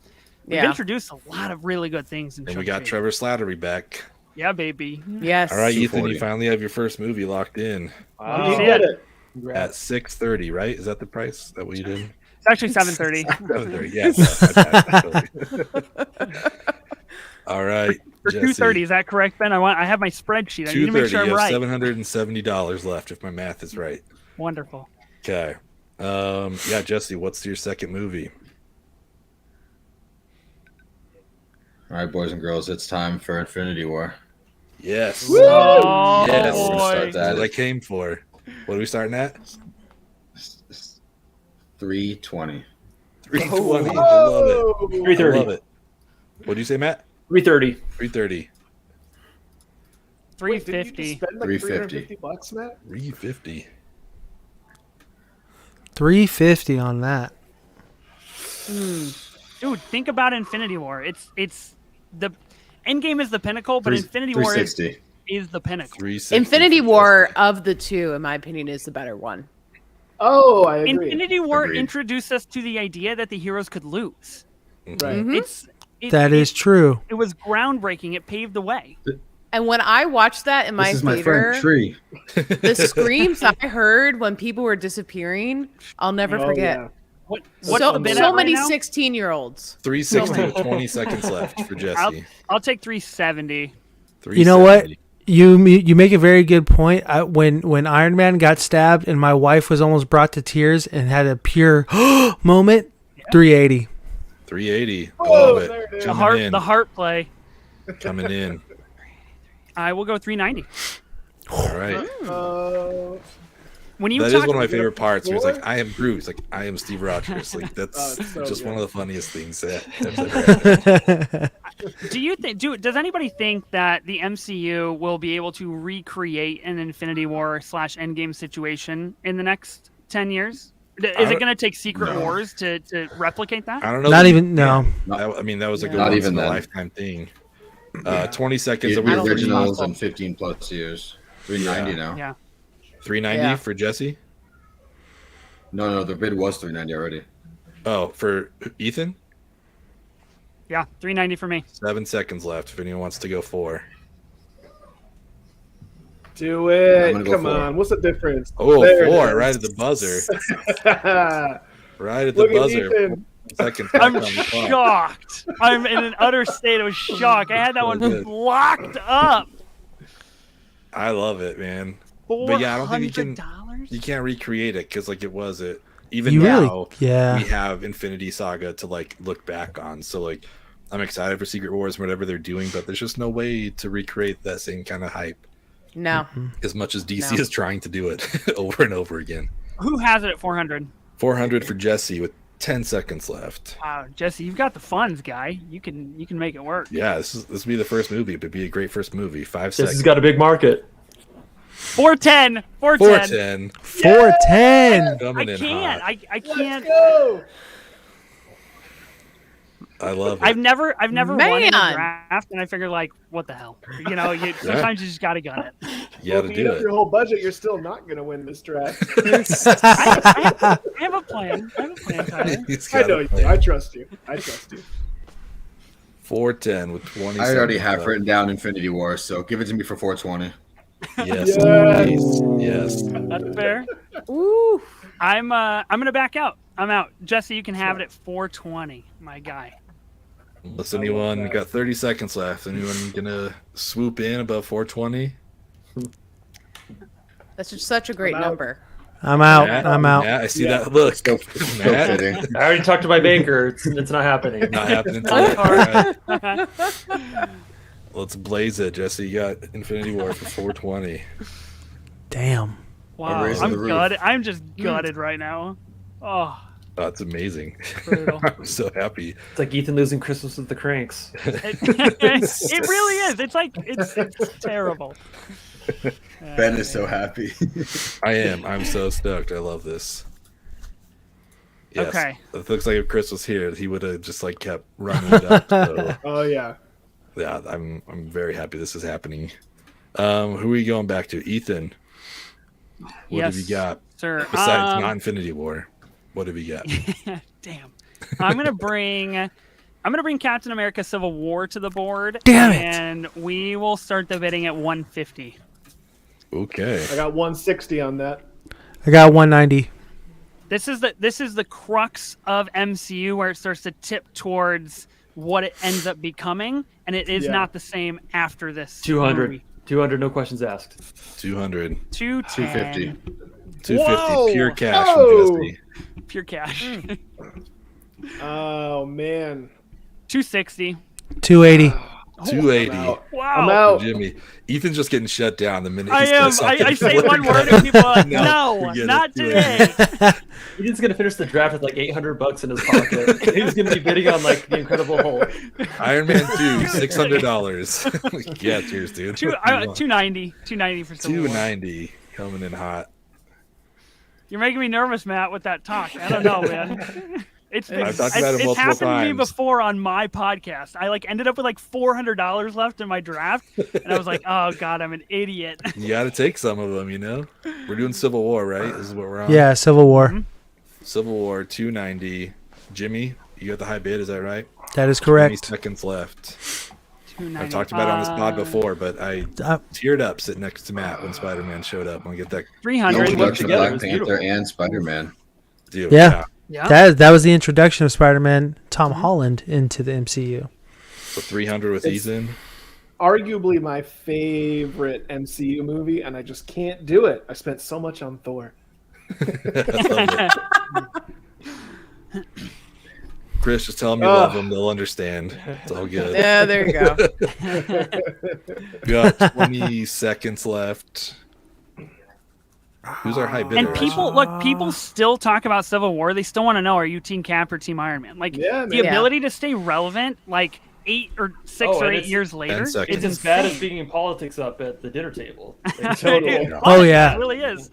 We've yeah. introduced a lot of really good things in And we Shang-Chi. got Trevor Slattery back. Yeah, baby. Yes. All right, Ethan, 240. you finally have your first movie locked in Wow. You see did it. it. at 630, right? Is that the price? Is that what you did? It's actually 7:30. 730. Yeah. my bad. All right. For Jesse, 230, is that correct, Ben? I have my spreadsheet. I need to make 230. sure I'm You have right. $770 left, if my math is right. Wonderful. Okay. Yeah, Jesse, what's your second movie? All right, boys and girls, it's time for Infinity War. Yes. Oh, Yes. We're gonna boy. start That's what I that came for. What are we starting at? at 320. 320. I love it. I 330. love it. What do you say, Matt? 330. 330. Wait, did you just 350. spend like 350. $350, Matt? 350. 350 on that. Dude, think about Infinity War. It's the Endgame is the pinnacle, but Infinity War is 360. the pinnacle. 360 Infinity for War of the two, in my opinion, is the better one. Oh, I agree. Infinity War Agreed. introduced us to the idea that the heroes could lose. Right. That is true. It was groundbreaking. It paved the way. And when I watched that in my This is my theater, friend Tree. the screams I heard when people were disappearing, I'll never forget. Yeah. What's So, the bid so at many right now? 16-year-olds. 360 with 20 seconds left for Jesse. I'll take 370. You know what? 370. You make a very good point. When Iron Man got stabbed and my wife was almost brought to tears and had a pure moment, 380. 380. I Oh, love there it. it is. The heart play. Coming in. I will go 390. All right. When you That is talk, one of my favorite parts. Where it's like, Floor? I am Groot. It's like, I am Steve Rogers. Like, that's it's so just good. one of the funniest things that's ever happened. do you think? Does anybody think that the MCU will be able to recreate an Infinity War / Endgame situation in the next 10 years? Is it going to take Secret No. Wars to replicate that? I don't know. Not even no. I mean, that was a good Not once even in a then. lifetime thing. 20 seconds. The Are we don't think originals possible. and 15 plus years. 390 now. Yeah. 390 Yeah. for Jesse? No, the bid was 390 already. Oh, for Ethan? Yeah, 390 for me. 7 seconds left if anyone wants to go 4. Do I'm it. gonna go Come 4. on. What's the difference? Oh, There it 4, is. right at the buzzer. Right at the Look at buzzer. Ethan. Second. I'm on the clock. shocked. I'm in an utter state of shock. I had that one good. locked up. I love it, man. But yeah, I don't think $400? you can't recreate it because like it was it. Even You now, really, yeah. we have Infinity Saga to like look back on. So like, I'm excited for Secret Wars and whatever they're doing, but there's just no way to recreate that same kind of hype No. as much as DC No. is trying to do it over and over again. Who has it at 400? 400 for Jesse with 10 seconds left. Wow, Jesse, you've got the funds, guy. You can make it work. Yeah, this will be the first movie, but it'd be a great first movie. 5 This seconds. has got a big market. 410. 410. 410 410. I coming in can't. hot. I can't. Go. I love it. I've never won in a Man. draft, and I figured like, what the hell? Sometimes you just gotta gun it. You got to If you do eat up it. your whole budget, you're still not going to win this draft. I have a plan. Tyler. He's I got know a you. plan. I trust you. 410 with 20 I already seconds have left. written down Infinity War, so give it to me for 420. Yes. Yes. Yes. That's fair. Ooh. I'm gonna back out. I'm out. Jesse, you can have it at 420, my guy. Unless anyone that. got 30 seconds left. Anyone gonna swoop in above 420? That's just such a great I'm out. number. I'm out. Matt? I'm out. Matt, I see Yeah. that look. Still Matt, fitting. I already talked to my banker. It's not happening. not happening Not today. All right. Let's blaze it, Jesse. You got Infinity War for 420. Damn. Wow, raising I'm the roof. gutted. I'm just gutted right now. Oh, That's amazing. brutal. I'm so happy. It's like Ethan losing Christmas with the Cranks. It really is. It's like it's terrible. Ben is so happy. I am. I'm so stoked. I love this. Yes. Okay. It looks like if Chris was here, he would have just like kept running it up. So, Oh, yeah. yeah, I'm very happy this is happening. Who are we going back to? Ethan. What have you Yes, got? Sir. Besides not Infinity War, what have you got? Damn. I'm gonna bring Captain America: Civil War to the board. Damn it. And we will start the bidding at 150. Okay. I got 160 on that. I got 190. This is the crux of MCU where it starts to tip towards what it ends up becoming, and it is Yeah. not the same after this. 200. movie. 200, no questions asked. 200. 210. 250. 250 Whoa. pure cash Oh. from Jesse. Pure cash. Oh, man. 260. 280. 280. I'm out. Wow. I'm out. Jimmy. Ethan's just getting shut down the minute I he am. says I something. say one word and people are like, No, no, forget it. not Do it. today. Ethan's gonna finish the draft with like $800 in his pocket. He's gonna be bidding on like the Incredible Hulk. Iron Man 2, $600. Yeah, cheers, dude. 290. 290 for Civil War. 290 coming in hot. You're making me nervous, Matt, with that talk. I don't know, man. I've talked about it it's multiple happened to me times. before on my podcast. I ended up with $400 left in my draft, and I was like, "Oh God, I'm an idiot." You got to take some of them, We're doing Civil War, right? This is what we're on. Yeah, Civil War. Mm-hmm. Civil War 290. Jimmy, you got the high bid, is that right? That is 20 correct. seconds left. I've 295. talked about it on this pod before, but I teared up sitting next to Matt when Spider-Man showed up. I'm gonna get that 300. Introduction of together, it Black was Panther beautiful. and Spider-Man. deal. Yeah. Yeah. That was the introduction of Spider-Man Tom Holland into the MCU. So 300 with It's- Ethan. Arguably my favorite MCU movie, and I just can't do it. I spent so much on Thor. Chris, just tell them you love them. They'll understand. It's all good. Yeah, there you go. We got 20 seconds left. Who's our high bidder? And people still talk about Civil War. They still want to know, are you Team Cap or Team Iron Man? Yeah, The man. ability to stay relevant, 8 or 6 Oh, or and 8 it's- years later. 10 seconds. It's as bad as being in politics up at the dinner table. Totally. Oh, yeah. It really is.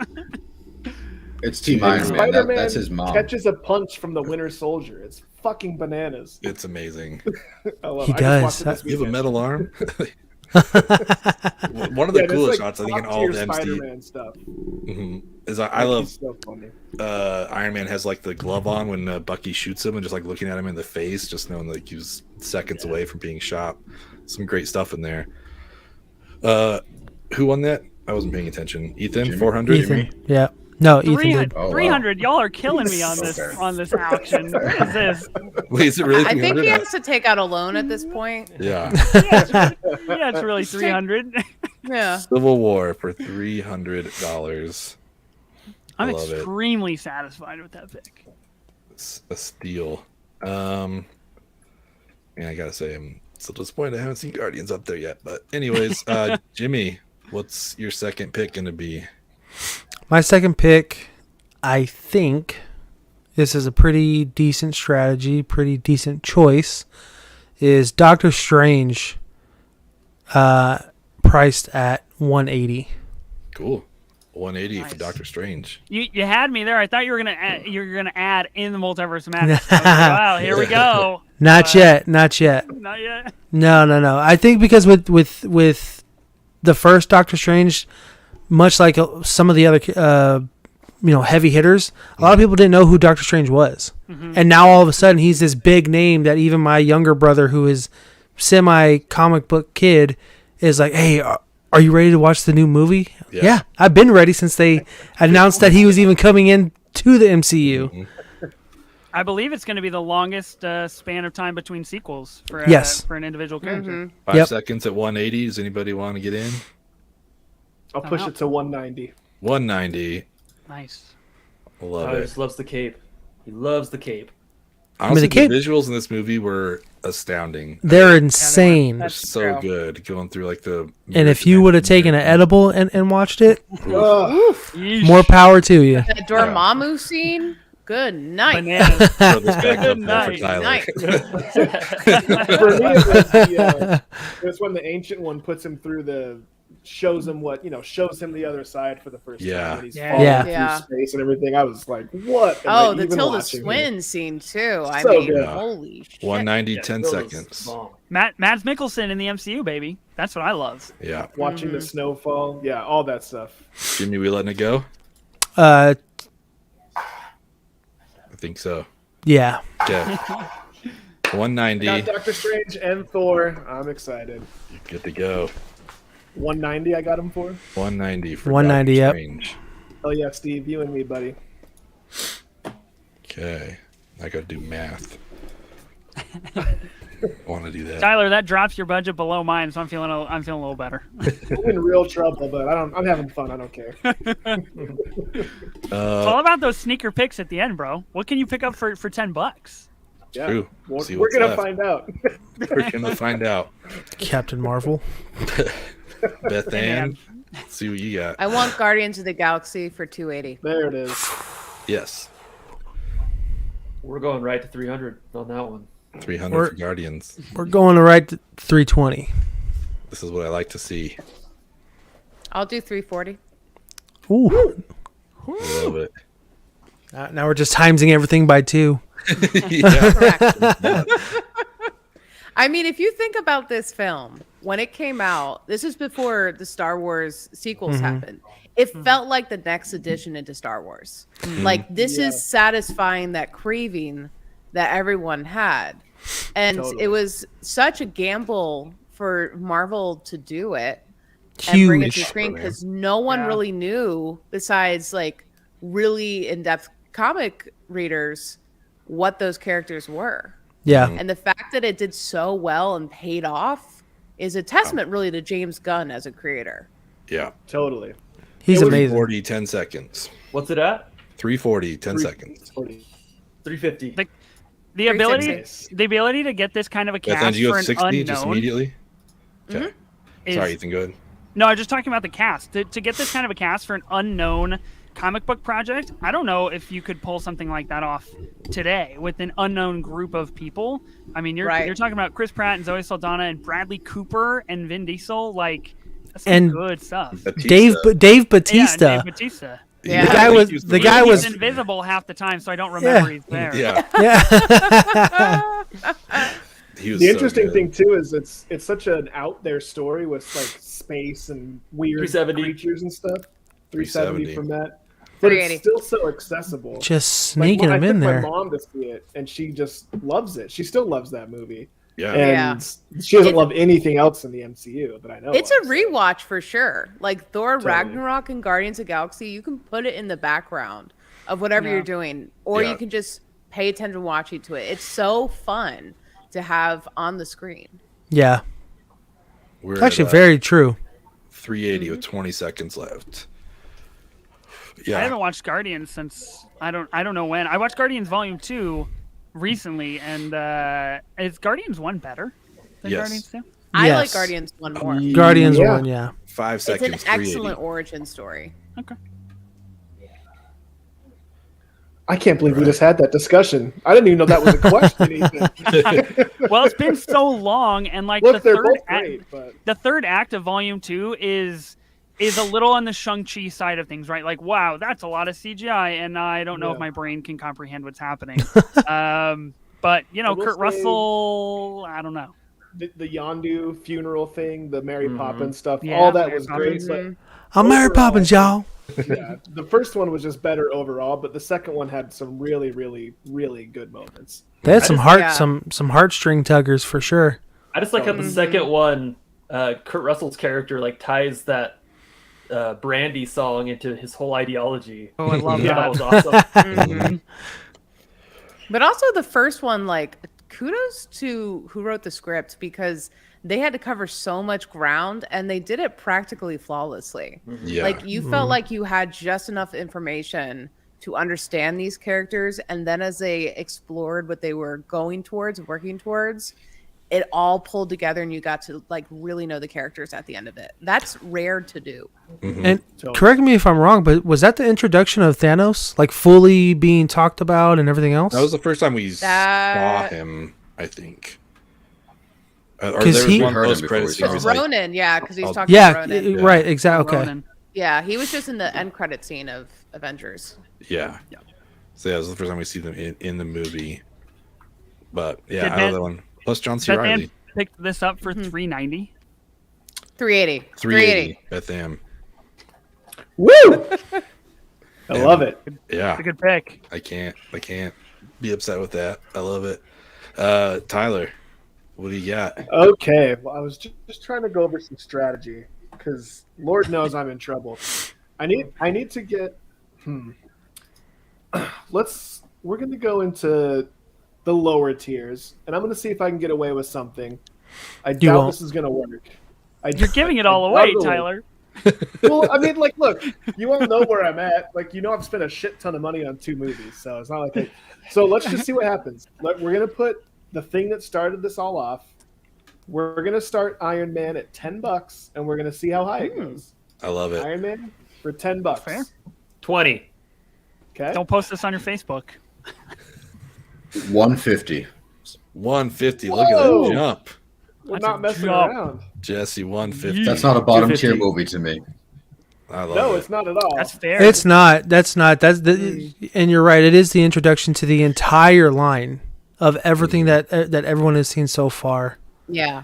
It's Team And Iron Man. Spider-Man That's his mom. catches a punch from the Winter Soldier. It's fucking bananas. It's amazing. I love He it. I just does. watched it this You have a weekend. metal arm? One of the Yeah, there's, coolest shots, I think, in all top-tier of the MCU. Spider-Man stuff. Is I love He's so funny. Iron Man has the glove on when Bucky shoots him and just looking at him in the face, just knowing he was seconds away from being shot. Some great stuff in there. Who won that? I wasn't paying attention. Ethan, Jimmy. 400. Ethan. Yeah. No, Ethan 300. did. Oh, wow. 300. Y'all are killing me on this Okay. on this auction. What is this? Wait, is it really I think 300? he has to take out a loan at this point. Yeah. Yeah, it's really 300. Yeah. Civil War for $300. I'm love it. extremely satisfied with that pick. It's a steal. And I gotta say, I'm still disappointed I haven't seen Guardians up there yet. But anyways, Jimmy, what's your second pick gonna be? My second pick, I think this is a pretty decent strategy, pretty decent choice, is Doctor Strange, priced at 180. Cool. 180 for Nice. Doctor Strange. You had me there. I thought you were gonna add in the Multiverse of Madness. I was like, wow, here we go. Not yet. Not yet. Not yet. No. I think because with the first Doctor Strange, much like some of the other heavy hitters, a lot of people didn't know who Doctor Strange was. And now all of a sudden he's this big name that even my younger brother, who is semi comic book kid, is like, hey, are you ready to watch the new movie? Yeah, I've been ready since they announced that he was even coming in to the MCU. I believe it's going to be the longest span of time between sequels for for an individual character. 5 seconds at 180. Does anybody want to get in? I'll push it to 190. 190. Nice. I love He it. just loves the cape. He loves the cape. Honestly, the cape- the visuals in this movie were astounding. They're insane. They're That's so true. good going through the. And if you would have taken an edible and watched it, Ugh. Yeesh. more power to you. That Dormammu scene. Good night. Bananas. throw this back up there for Nice. Tyler. Night. For me, it was when the Ancient One puts him through shows him the other side for the first Yeah. time. And he's Yeah. falling Yeah. through Yeah. space and everything. I was like, what? am Oh, I the even Tilda watching here? Swinton scene too. I So mean, good. holy shit. 190, 10 Those seconds. bomb. Mads Mikkelsen in the MCU, baby. That's what I love. Yeah. Watching the snowfall. Yeah, all that stuff. Jimmy, we letting it go? Uh, I think so. yeah. Okay. 190. Got Doctor Strange and Thor. I'm excited. Good to go. 190 I got him for. 190 for 190, Doctor yep. Strange. Oh yeah, Steve, you and me, buddy. Okay. I got to do math. Want to do that. Tyler, that drops your budget below mine, so I'm feeling a little better. I'm in real trouble, but I'm having fun. I don't care. It's all about those sneaker picks at the end, bro. What can you pick up for $10? Yeah, True. We're, See we're what's gonna left. find out. We're going to find out. Captain Marvel. Beth Hey, Ann, man. let's see what you got. I want Guardians of the Galaxy for 280. There it is. Yes. We're going right to 300 on that one. 300 We're- for Guardians. We're going to right to 320. This is what I like to see. I'll do 340. Ooh. I love it. Now we're just timesing everything by 2. Yeah. Correct. I mean, if you think about this film, when it came out, this is before the Star Wars sequels happened. It felt like the next edition into Star Wars. Like, this is satisfying that craving that everyone had. And it was such a gamble for Marvel to do it and bring it to the screen because no one really knew, besides like really in-depth comic readers, what those characters were. Yeah. And the fact that it did so well and paid off is a testament really to James Gunn as a creator. Yeah. Totally. He's amazing. 340, 10 seconds. What's it at? 340, 10 seconds. 350. The ability to get this kind of a cast Beth, you for have an 60 unknown. just immediately? Okay. Sorry, Ethan, go ahead. No, I was just talking about the cast. To get this kind of a cast for an unknown comic book project, I don't know if you could pull something like that off today with an unknown group of people. I mean, you're talking about Chris Pratt and Zoe Saldana and Bradley Cooper and Vin Diesel. Like, that's some good stuff. Dave Bautista. Yeah, Dave Bautista. Yeah. The guy was He's invisible half the time, so I don't remember he's there. Yeah. The interesting thing too is it's such an out there story with like space and weird 370. creatures and stuff. 370 from that. But 380. it's still so accessible. just sneaking him in there. I took my mom to see it, and she just loves it. She still loves that movie. Yeah. And she doesn't love anything else in the MCU that I know. It's of, a rewatch for sure. Like Thor Ragnarok and Guardians of the Galaxy, you can put it in the background of whatever you're doing, or you can just pay attention watching to it. It's so fun to have on the screen. Yeah. We're It's actually at, very true. 380 with 20 seconds left. Yeah. I haven't watched Guardians since I don't know when. I watched Guardians Volume 2 recently, and is Guardians 1 better than Yes. Guardians 2? I like Yes. Guardians 1 more. Guardians 1, yeah. 5 It's seconds. an 380. excellent origin story. Okay. I can't believe we just had that discussion. I didn't even know that was a question. Ethan. Well, it's been so long, and like Look, the they're third both act, great, but the third act of Volume 2 is a little on the Shang-Chi side of things, right? Like, wow, that's a lot of CGI, and I don't know if my brain can comprehend what's happening. But you know, will Kurt say- Russell, I don't know. the Yondu funeral thing, the Mary Poppins stuff, Yeah, all that Mary was great. Poppins. But I'm Mary overall- Poppins, y'all. yeah, the first one was just better overall, but the second one had some really, really, really good moments. They had some heart, yeah. some heartstring tuggers for sure. I just like how the second one, Kurt Russell's character like ties that Brandy song into his whole ideology. Oh, I love That that. was awesome. But also the first one, like, kudos to who wrote the script because they had to cover so much ground and they did it practically flawlessly. Yeah. Like, you felt like you had just enough information to understand these characters, and then as they explored what they were going towards, working towards, it all pulled together and you got to like really know the characters at the end of it. That's rare to do. And correct me if I'm wrong, but was that the introduction of Thanos, like fully being talked about and everything else? That was the first time we saw That- him, I think. Or 'Cause there was he- one Heard him post-credit before we saw series. him. Like, Ronan, yeah, because he's talking yeah, to Ronan. right, exactly. Okay. Ronan. Yeah, he was just in the end credit scene of Avengers. yeah. So yeah, it was the first time we see them in the movie. But yeah, Did I Ben- love that one. Plus John C. Beth Reilly. Ann picked this up for $390. 380. 380. Beth Ann. Woo! I love it. Yeah. It's a good pick. I can't be upset with that. I love it. Tyler, what do you got? Okay, well, I was just trying to go over some strategy because Lord knows I'm in trouble. I need to get. We're gonna go into the lower tiers, and I'm gonna see if I can get away with something. I doubt won't. this is gonna work. You're giving it all I away, doubt it'll work. Tyler. Well, I mean, like, look, you all know where I'm at. Like, you know, I've spent a shit ton of money on 2 movies, so it's not like. So let's just see what happens. We're gonna put the thing that started this all off. We're gonna start Iron Man at $10, and we're gonna see how high it goes. I love it. Iron Man for $10. Fair. 20. Okay. Don't post this on your Facebook. 150. 150. Look at Whoa. that jump. We're That's a not messing jump. around. Jesse, 150. That's not a bottom tier 250. movie to me. I love No, it. it's not at all. That's fair. It's not. That's not. That's the. And you're right. It is the introduction to the entire line of everything that everyone has seen so far. Yeah.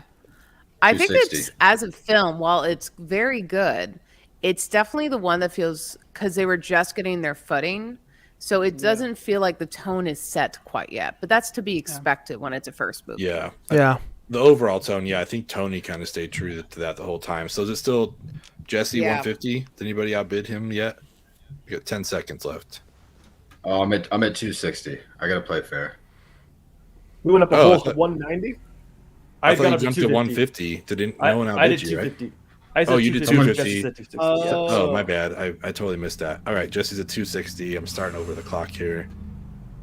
I think 260. it's, as a film, while it's very good, it's definitely the one that feels, because they were just getting their footing, so it doesn't feel like the tone is set quite yet. But that's to be expected when it's a first movie. Yeah. Yeah. The overall tone, yeah, I think Tony kind of stayed true to that the whole time. So is it still Jesse Yeah. 150? Did anybody outbid him yet? You got 10 seconds left. Oh, I'm at 260. I gotta play fair. We went up a Oh, I whole thought- 190. I I thought got you up to jumped to 250. 150. I, No one I did outbid you, right? 250. I said Oh, you did 250. 250. Jesse said 260. Oh. Oh, my bad. I totally missed that. All right, Jesse's at 260. I'm starting over the clock here.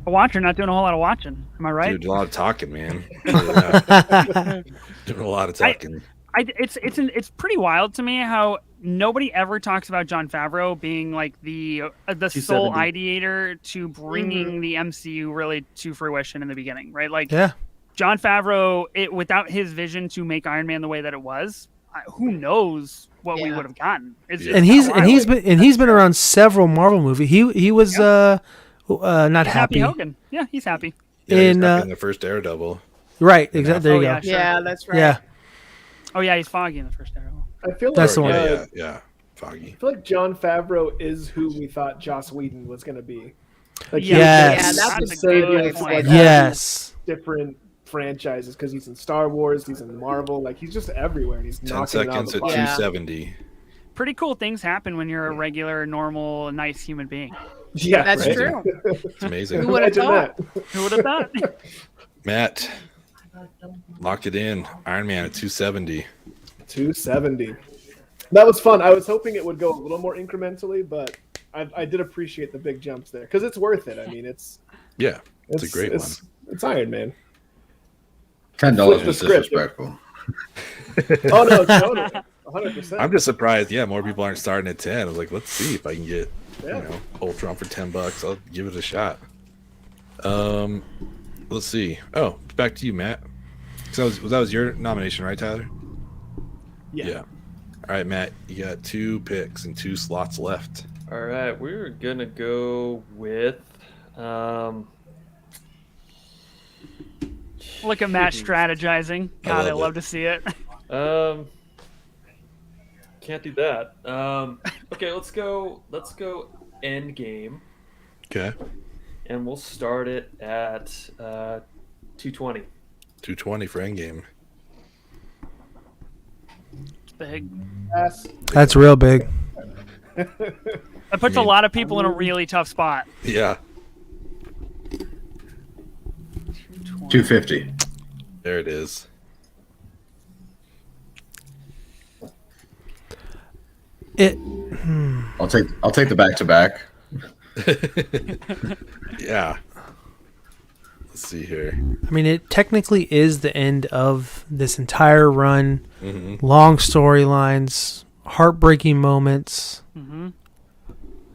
A watcher, not doing a whole lot of watching. Am I right? Dude, a lot of talking, man. Yeah. Doing a lot of talking. It's pretty wild to me how nobody ever talks about Jon Favreau being like the sole 270. ideator to bringing the MCU really to fruition in the beginning, right? Like Yeah. Jon Favreau, without his vision to make Iron Man the way that it was, who knows what we Yeah. would have gotten? It's And he's been around several Marvel movies. He was not happy. Hogan. Yeah, he's happy. Yeah, he's in, back in the first Daredevil. Right. Exactly. There Oh, you yeah, go. sure. Yeah, that's right. Yeah. Oh yeah, he's Foggy in the first Daredevil. I feel like That's the one. Yeah. Foggy. I feel like Jon Favreau is who we thought Joss Whedon was going to be. Like, Yeah. Yes. Yeah, that's that's the a savior good for point. like, Yes. different franchises because he's in Star Wars, he's in Marvel, like he's just everywhere and he's 10 knocking it out of seconds the at park. Yeah. 270. Pretty cool things happen when you're a regular, normal, nice human being. Yeah, That's right? true. It's amazing. Who would have Imagine thought? that. Who would have thought? Matt, lock it in. Iron Man at 270. 270. That was fun. I was hoping it would go a little more incrementally, but I did appreciate the big jumps there because it's worth it. I mean, it's Yeah, it's a great one. It's Iron Man. $10 Flip the was script. disrespectful. Oh no, totally, 100%. I'm just surprised. Yeah, more people aren't starting at 10. I was like, let's see if I can get Yeah. Ultron for $10. I'll give it a shot. Let's see. Oh, back to you, Matt. So that was your nomination, right, Tyler? Yeah. All right, Matt. You got 2 picks and 2 slots left. All right, we're gonna go with. Look at Matt strategizing. God, I love love it. to see it. Can't do that. Okay, let's go Endgame, Okay. and we'll start it at 220. 220 for Endgame. It's big. Yes. That's real big. That puts I mean- a lot of people in a really tough spot. Yeah. 250. There it is. I'll take the back to back. Yeah. Let's see here. I mean, it technically is the end of this entire run. Mm-hmm. Long storylines, heartbreaking moments. Hmm.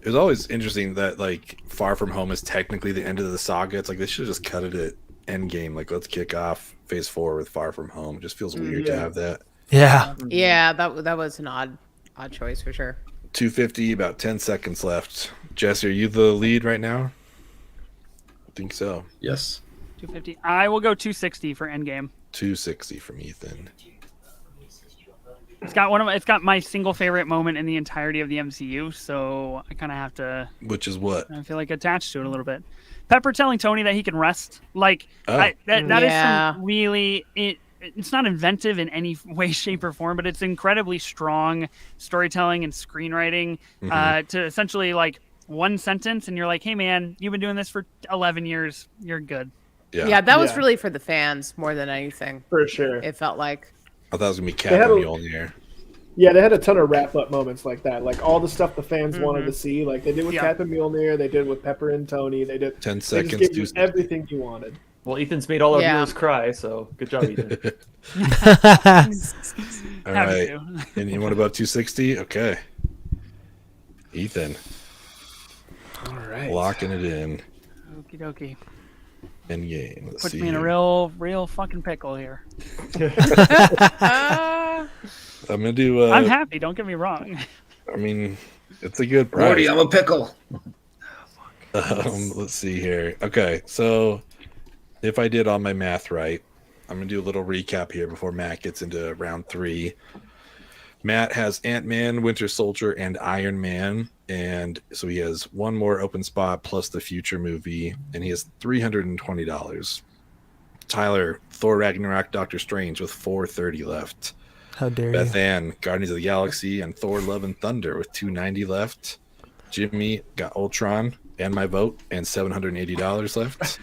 It was always interesting that like Far From Home is technically the end of the saga. It's like they should have just cut it at Endgame. Like let's kick off Phase 4 with Far From Home. It just feels weird to Yeah. have that. Yeah. Yeah, that was an odd choice for sure. 250, about 10 seconds left. Jesse, are you the lead right now? I think so. Yes. 250. I will go 260 for Endgame. 260 from Ethan. It's got my single favorite moment in the entirety of the MCU, so I kind of have to. Which is what? I feel like attached to it a little bit. Pepper telling Tony that he can rest, like Oh. that is Yeah. some really it's not inventive in any way, shape, or form, but it's incredibly strong storytelling and screenwriting to essentially like one sentence, and you're like, hey man, you've been doing this for 11 years, you're good. Yeah, that was Yeah. really for the fans more than anything. For sure. It felt like. I thought it was going to be They had Captain a- Mjolnir. Yeah, they had a ton of wrap-up moments like that. Like all the stuff the fans wanted Mhm. to see. Like they did with Yeah. Captain Mjolnir, they did with Pepper and Tony. They 10 just seconds. gave you 260. everything you wanted. Well, Ethan's made all our Yeah. viewers cry, so good job, Ethan. All Happy right. to. And you want above 260? Okay. Ethan, All right. locking it in. Okie dokie. Endgame. Let's Puts see me in a here. real fucking pickle here. I'm going to do... I'm happy. Don't get me wrong. I mean, it's a good price. Morty, I'm a pickle. Let's see here. Okay, so if I did all my math right, I'm gonna do a little recap here before Matt gets into round 3. Matt has Ant-Man, Winter Soldier, and Iron Man, and so he has one more open spot plus the future movie, and he has $320. Tyler, Thor Ragnarok, Doctor Strange with $430 left. How dare Beth you? Ann, Guardians of the Galaxy, and Thor Love and Thunder with $290 left. Jimmy got Ultron and my vote and $780 left.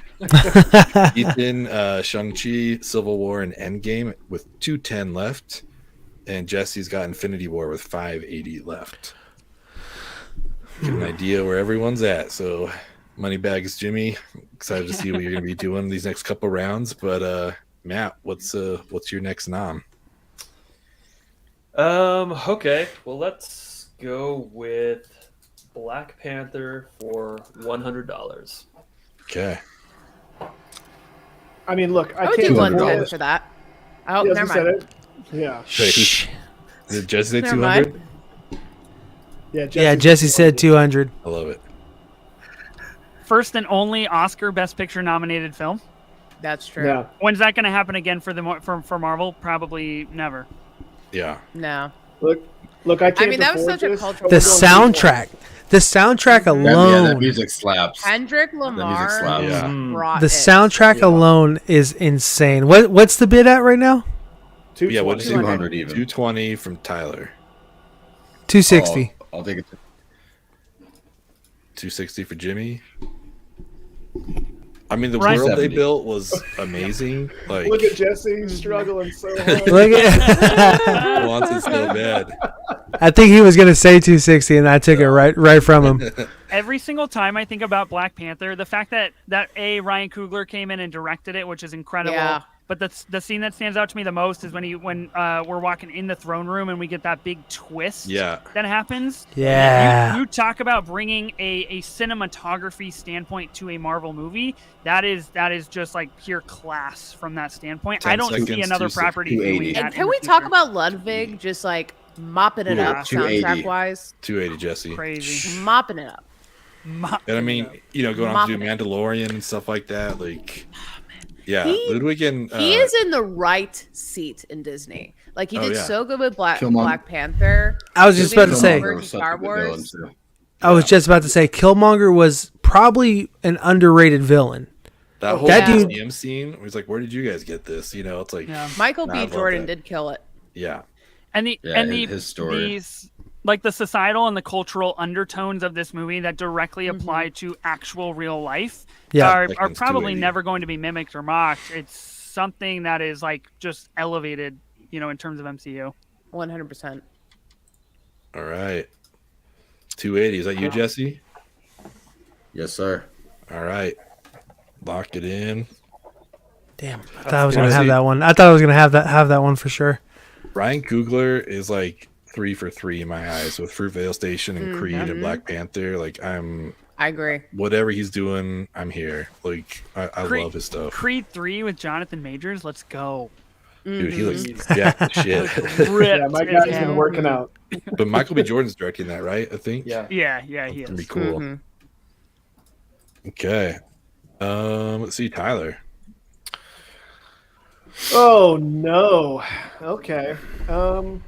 Ethan, Shang-Chi, Civil War, and Endgame with $210 left. And Jesse's got Infinity War with $580 left. Get an idea where everyone's at. So, Moneybags Jimmy, excited to see what you're going to be doing these next couple rounds. But Matt, what's your next nom? Okay. Well, let's go with Black Panther for $100. Okay. I mean, look, I would do 110 for that. Oh, Yes, never you said mind. it. Yeah. Shh. Did Jesse say Never 200? mind. Yeah, Jesse said 200. I love it. First and only Oscar Best Picture nominated film. That's true. Yeah. When's that going to happen again for Marvel? Probably never. Yeah. No. Look, I can't. mean, that was afford such a this, cultural- but The we're going to soundtrack. The soundtrack Yeah, alone. that music slaps. Kendrick music Lamar slaps. Yeah. brought The it. soundtrack Yeah. alone is insane. What's the bid at right now? Yeah, what 220. 200 even. 220 from Tyler. 260. I'll take it. 260 for Jimmy. I mean, the Right. world they 70. built was amazing. Like, Look at Jesse struggling so hard. Look at, wants it so bad. I think he was gonna say 260, and I took it right from him. Every single time I think about Black Panther, the fact that Ryan Coogler came in and directed it, which is incredible. Yeah. But the scene that stands out to me the most is when we're walking in the throne room and we get that big twist Yeah. that happens. Yeah. You talk about bringing a cinematography standpoint to a Marvel movie. That is just like pure class from that standpoint. 10 I don't see seconds, another 260, property doing 280. that. And in can the we talk future. about Ludwig just like mopping it Yeah, up 280. soundtrack wise? 280, Jesse. Crazy? Mopping it up. And I mean, going on to do Mandalorian and stuff like that. Like, yeah, Ludwig and He is in the right seat in Disney. Like he Oh, did yeah. so good with Killmonger. Black Panther. I was just about to say. Killmonger. was such a Star good villain, Wars. too. I was just about to say Killmonger was probably an underrated villain. that whole That dude- museum scene where he's like, where did you guys get this? It's like, Yeah. Michael Nah, I B. love Jordan that. did kill it. yeah. And the Yeah, and the his story. these like the societal and the cultural undertones of this movie that directly apply to actual real life Yeah. are Seconds, probably 280. never going to be mimicked or mocked. It's something that is like just elevated, in terms of MCU. 100%. All right. 280. Is that you, Jesse? Yes, sir. All right. Lock it in. Damn, I thought I was gonna have Honestly- that one. I thought I was gonna have that one for sure. Ryan Coogler is like 3 for 3 in my eyes with Fruitvale Station and Creed and Black Panther. Like, I agree. whatever he's doing, I'm here. Like, I love his stuff. Creed 3 with Jonathan Majors, let's go. Dude, he looks jacked as shit. Ripped Yeah, my as guy's hell. been working out. But Michael B. Jordan's directing that, right? I think. Yeah. Yeah, he That'd be is. cool. Mhm. Okay. Let's see, Tyler. Oh no. Okay. All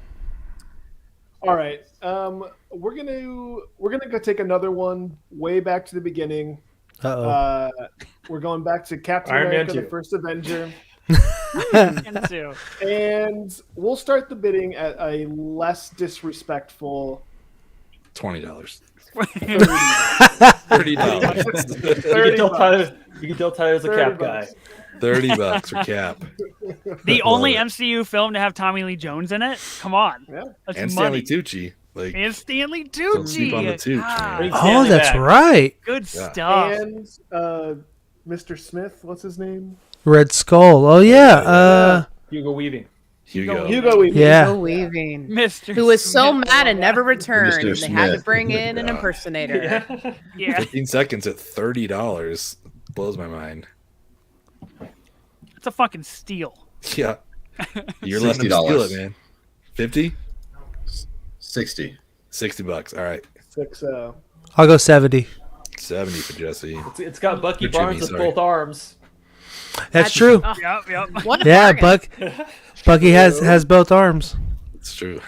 right. We're gonna go take another one way back to the beginning. Uh We're going back to Captain Iron Man America, the 2. First Avenger, And two. and we'll start the bidding at a less disrespectful $20. $30. $30. You can tell Tyler's a cap guy. $30 for Cap. The only Love it. MCU film to have Tommy Lee Jones in it. Come on. Yeah. That's And money. Stanley Tucci. Like, And Stanley don't sleep on the Tucci. Tucci, Ah, man. oh, Stanley that's back. right. good Yeah. stuff. And Mr. Smith, what's his name? Red Skull. Oh yeah. Hugo Weaving. Hugo. Hugo Weaving. Yeah. Hugo Weaving. Mr. Who was so Smith. mad and never returned. Mr. And they had to Smith. bring in an Yeah. impersonator. Yeah. 15 seconds at $30 blows my mind. It's a fucking steal. Yeah. You're letting him steal it, $60. man. 50? 60. $60. All right. 6-0. I'll go 70. 70 for Jesse. It's got Bucky Or Jimmy, Barnes with sorry. both arms. That's true. Yep. What a Yeah, bargain. Bucky has both arms. It's true.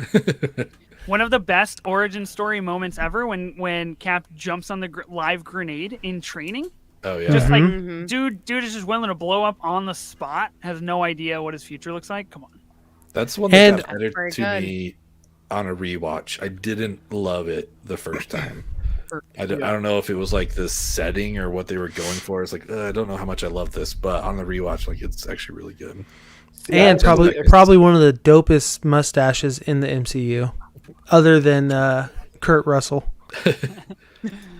One of the best origin story moments ever when Cap jumps on the live grenade in training. Oh yeah. Just like Mhm. dude is just willing to blow up on the spot. Has no idea what his future looks like. Come on. That's one that got That's better very to good. me on a rewatch. I didn't love it the first time. I don't know if it was like the setting or what they were going for. It's like I don't know how much I love this, but on the rewatch, like it's actually really good. And probably one of the dopest mustaches in the MCU, other than Kurt Russell.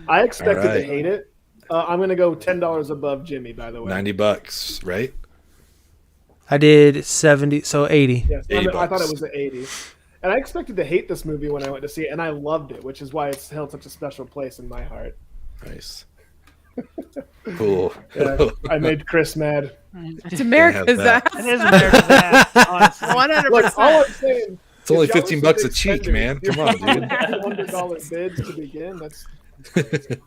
I expected All right. to hate it. I'm going to go $10 above Jimmy, by the way. $90, right? I did 70, so 80. Yes, I $80. thought it was at 80. And I expected to hate this movie when I went to see it, and I loved it, which is why it's held such a special place in my heart. Nice. Cool. Yeah, I made Chris mad. It's America's that. ass. It is America's ass, honestly. 100%. Look, all I'm saying, It's only if y'all $15 are a cheek, spenders, man. Come on, dude. $100 bids to begin. That's crazy.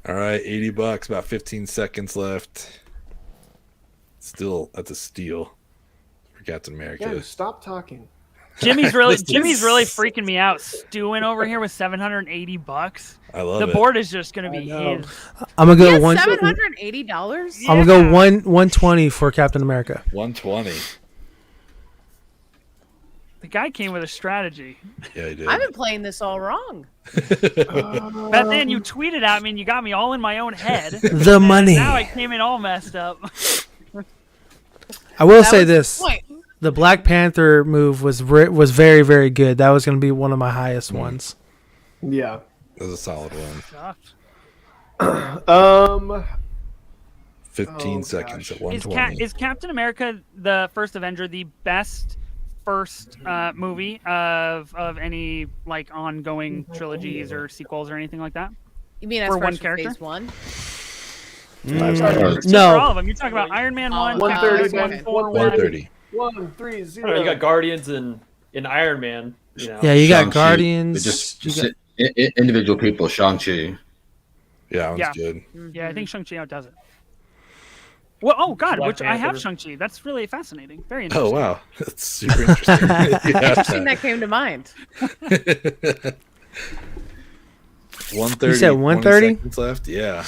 All right, $80, about 15 seconds left. Still, that's a steal for Captain America. Yeah, stop talking. Jimmy's really freaking me out. Stewing over here with $780. I love The it. board is just gonna be I know. his. I'm gonna go He has one. $780? I'm gonna go 120 for Captain America. 120. The guy came with a strategy. Yeah, he did. I've been playing this all wrong. Beth Ann, you tweeted at me and you got me all in my own head. The money. Now I came in all messed up. I will That say was the this: point. the Black Panther move was very, very good. That was gonna be one of my highest ones. Yeah. That was a solid one. 15 Oh, seconds gosh. at 120. Is Captain America the first Avenger the best first movie of any like ongoing trilogies or sequels or anything like that? You mean as For far one as character? phase one? Mm. For No, all of them. You're talking about Iron Man 1, 130, Captain America 1, 4, 130. 1, 3, I don't 0. know, you got Guardians in Iron Man. You know. yeah, you got Shang-Chi. Guardians. Just you got- individual people. Shang-Chi. Yeah, that one's Yeah. good. Yeah, I think Shang-Chi outdoes it. Well, oh god, Black which I have Panther. Shang-Chi. That's really fascinating. Very Oh, interesting. wow. That's super interesting. First thing that came to mind. 130. You said 130? 20 seconds left. Yeah.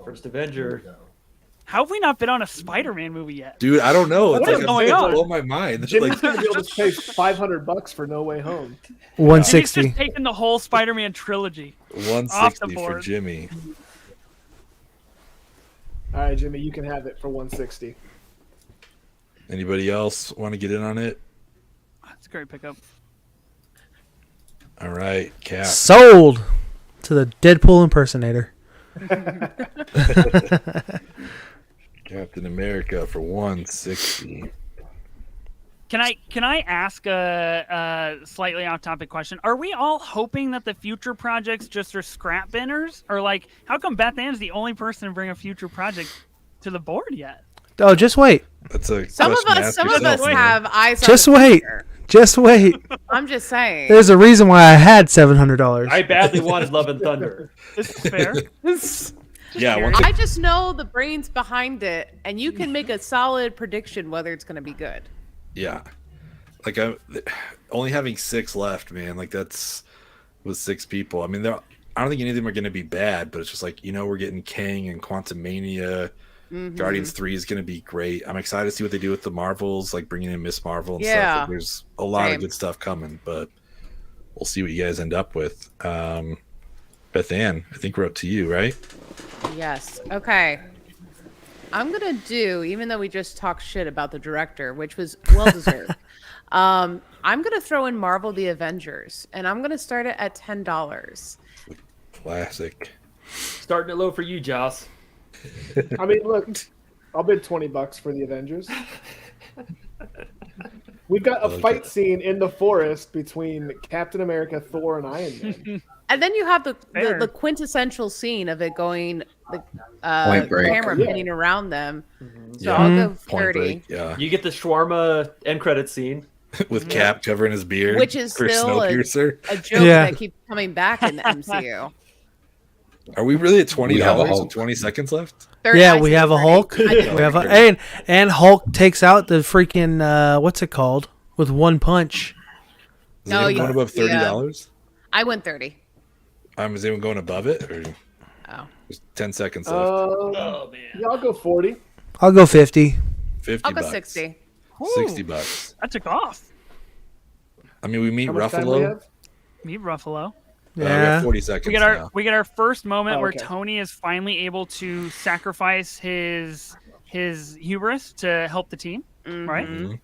First Avenger. How have we not been on a Spider-Man movie yet? Dude, I don't know. It's What like is I'm going saying, on? it's blown my mind. Jimmy's Like, going to be able to pay $500 for No Way Home. Jimmy's 160. just taking the whole Spider-Man trilogy. 160 for board. Jimmy. All right, Jimmy, you can have it for 160. Anybody else want to get in on it? That's a great pickup. All right, Cap. Sold to the Deadpool impersonator. Captain America for 160. Can I ask a slightly off-topic question? Are we all hoping that the future projects just are scrap binners, or like how come Beth Ann's the only person to bring a future project to the board yet? Oh, just wait. That's a Some of question to us, ask some of yourself, us man. have eyes. Just on the wait. future. Just wait. I'm just saying. There's a reason why I had $700. I badly wanted Love and Thunder. This is fair. Yeah, curious. I just know the brains behind it, and you can make a solid prediction whether it's going to be good. Yeah. Like only having 6 left, man. Like that's with 6 people. I mean, I don't think any of them are going to be bad, but it's just like, we're getting Kang and Quantumania. Mhm. Guardians 3 is going to be great. I'm excited to see what they do with the Marvels, like bringing in Miss Marvel and stuff. Yeah. Like, there's a lot Same. of good stuff coming, but we'll see what you guys end up with. Beth Ann, I think we're up to you, right? Yes. Okay. I'm going to do, even though we just talked shit about the director, which was well deserved, I'm going to throw in Marvel the Avengers, and I'm going to start it at $10. Classic. Starting it low for you, Joss. I mean, look, I'll bid $20 for the Avengers. We've got a Okay. fight scene in the forest between Captain America, Thor, and Iron Man. And then you have the Fair. quintessential scene of it going, the Point Break. camera Yeah. pinning around them. So Yeah. I'll go Point 30. Break. Yeah. You get the shawarma end credit scene. with Cap covering his beard, Which is for still Snowpiercer. a joke that keeps coming back in the MCU. Are we really at We have a $20 Hulk. and 20 seconds left? Yeah, we have a Hulk. We have and Hulk takes out the freaking what's it called with one punch. Is anyone going above $30? I went 30. Is anyone going above it? Or Oh. just 10 seconds left. Oh man. Yeah, I'll go 40. I'll go 50. 50 I'll go bucks. 60. $60. That took off. I mean, we meet How much time we Ruffalo. have? Meet Ruffalo. We got 40 seconds now. We get our first moment Oh, where okay. Tony is finally able to sacrifice his hubris to help the team. Right? Mhm.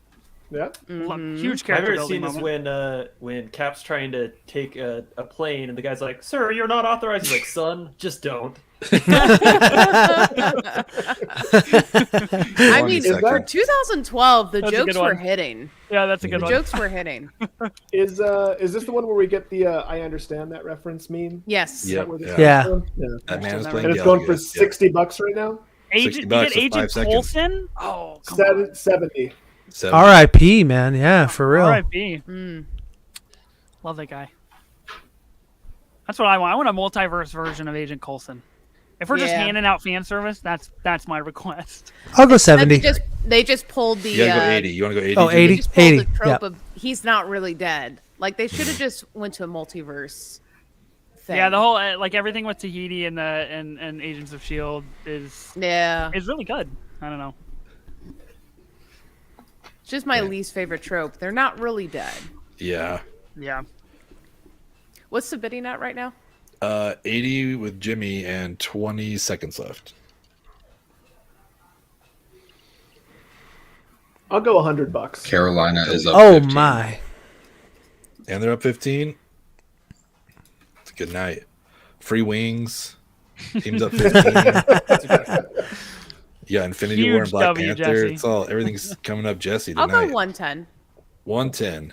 Yeah. Huge My character favorite building scene is moment. when Cap's trying to take a plane and the guy's like, "Sir, you're not authorized." He's like, "Son, just don't." I mean, seconds. for 2012, the That's a jokes good were one. hitting. Yeah, that's a good The one. jokes were hitting. Is this the one where we get the I understand that reference meme? Yes. Yep. Where this Yeah. comes from? That man is And playing And it's going for Galaga. Yep. $60 right now. Agent, 60 you bucks get for 5 Agent seconds. Coulson? Oh, come on. 70. 70. R.I.P. Man, yeah, for real. R.I.P. Love that guy. That's what I want. I want a multiverse version of Agent Coulson. If we're just Yeah. handing out fan service, that's my request. I'll go And 70. they just pulled the You gotta go 80. You want to go 80? Oh, Jimmy? 80. They just pulled 80, the trope yeah. of he's not really dead. Like they should have just went to a multiverse thing. Yeah, the whole like everything with Tahiti and the and Agents of Shield is really good. I don't know. It's just my least favorite trope. They're not really dead. Yeah. Yeah. What's the bidding at right now? 80 with Jimmy and 20 seconds left. I'll go $100. Carolina is up. Oh 15. my. And they're up 15. It's a good night. Free wings. Teams up 15. Yeah, Infinity War and Huge Black W, Panther. Jesse. Everything's coming up Jesse I'll tonight. go 110. 110.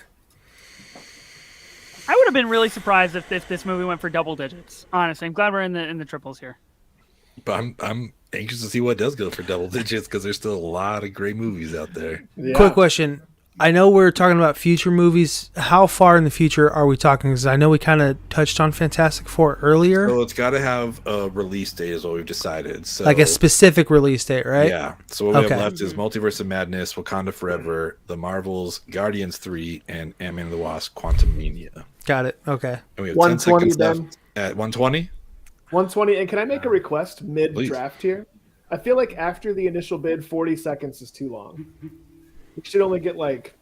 I would have been really surprised if this movie went for double digits. Honestly, I'm glad we're in the triples here. But I'm anxious to see what does go for double digits because there's still a lot of great movies out there. Yeah. Quick question. I know we're talking about future movies. How far in the future are we talking? Because I know we kind of touched on Fantastic Four earlier. So it's got to have a release date is what we've decided. So Like a specific release date, right? Yeah. So what we Okay. have left is Multiverse of Madness, Wakanda Forever, The Marvels, Guardians 3, and Ant-Man and the Wasp: Quantumania. Got it. Okay. And we have 10 120 seconds then. left at 120. 120. And can I make a request mid Please. draft here? I feel like after the initial bid, 40 seconds is too long. We should only get like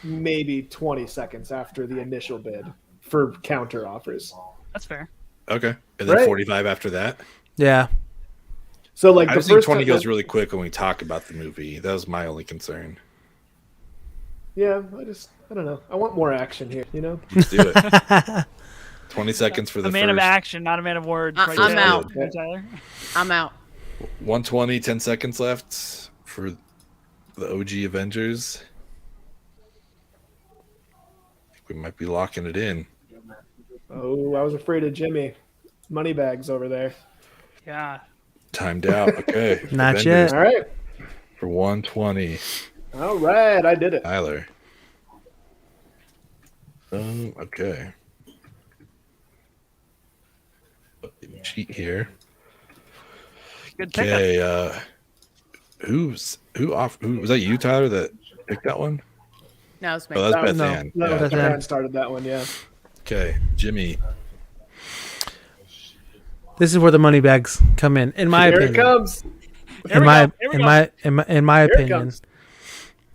maybe 20 seconds after the initial bid for counter offers. That's fair. Okay. And then Right. 45 after that. Yeah. So like I the just think first 20 time- goes really quick when we talk about the movie. That was my only concern. Yeah, I don't know. I want more action here, you know? Let's do it. 20 seconds for the A man first. of action, not a man of words. I'm there. out. Right, Tyler? I'm out. 120, 10 seconds left for the OG Avengers. I think we might be locking it in. Oh, I was afraid of Jimmy. Moneybags over there. Yeah. Timed out. Okay. Not Avengers yet. All right. For 120. All right. I did it. Tyler. Okay. Cheat here. Good pickup. Okay. Who was that? You, Tyler, that picked that one? No, it's me. Oh, that's That was- Beth no. Ann. No, Yeah. Beth Japan Ann. started that one, yeah. Okay, Jimmy. This is where the money bags come in my Here it opinion. comes. In my Here it opinion. comes.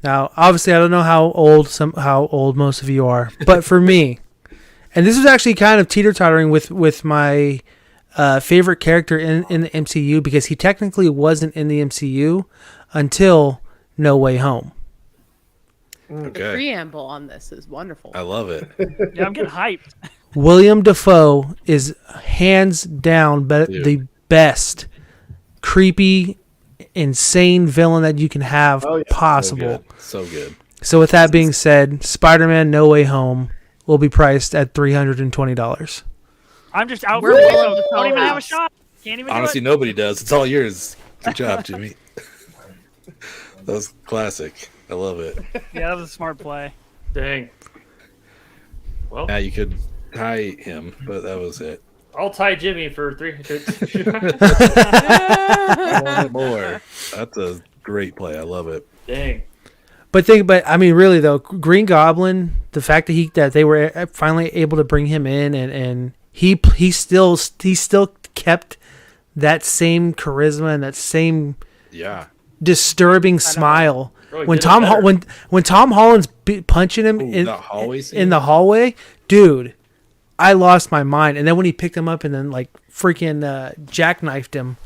Now, obviously, I don't know how old most of you are, but for me, and this was actually kind of teeter-tottering with my favorite character in the MCU because he technically wasn't in the MCU until No Way Home. The Okay, preamble on this is wonderful. I love it. Yeah, I'm getting hyped. William Dafoe is hands down Dude. the best creepy, insane villain that you can have Oh, yeah. possible. So good. So with that being said, Spider-Man No Way Home will be priced at $320. I'm just out. We're for willing it. to Don't even have a house. shot. Can't even Honestly, do it. nobody does. It's all yours. Good job, Jimmy. That was classic. I love it. Yeah, that was a smart play. Dang. Well, Yeah, you could tie him, but that was it. I'll tie Jimmy for 300. One more. That's a great play. I love it. Dang. But I mean, really though, Green Goblin, the fact that they were finally able to bring him in, and he still kept that same charisma and that same disturbing smile. When Tom Holland's punching him in the hallway, dude, I lost my mind. And then when he picked him up and then like freaking jackknifed him,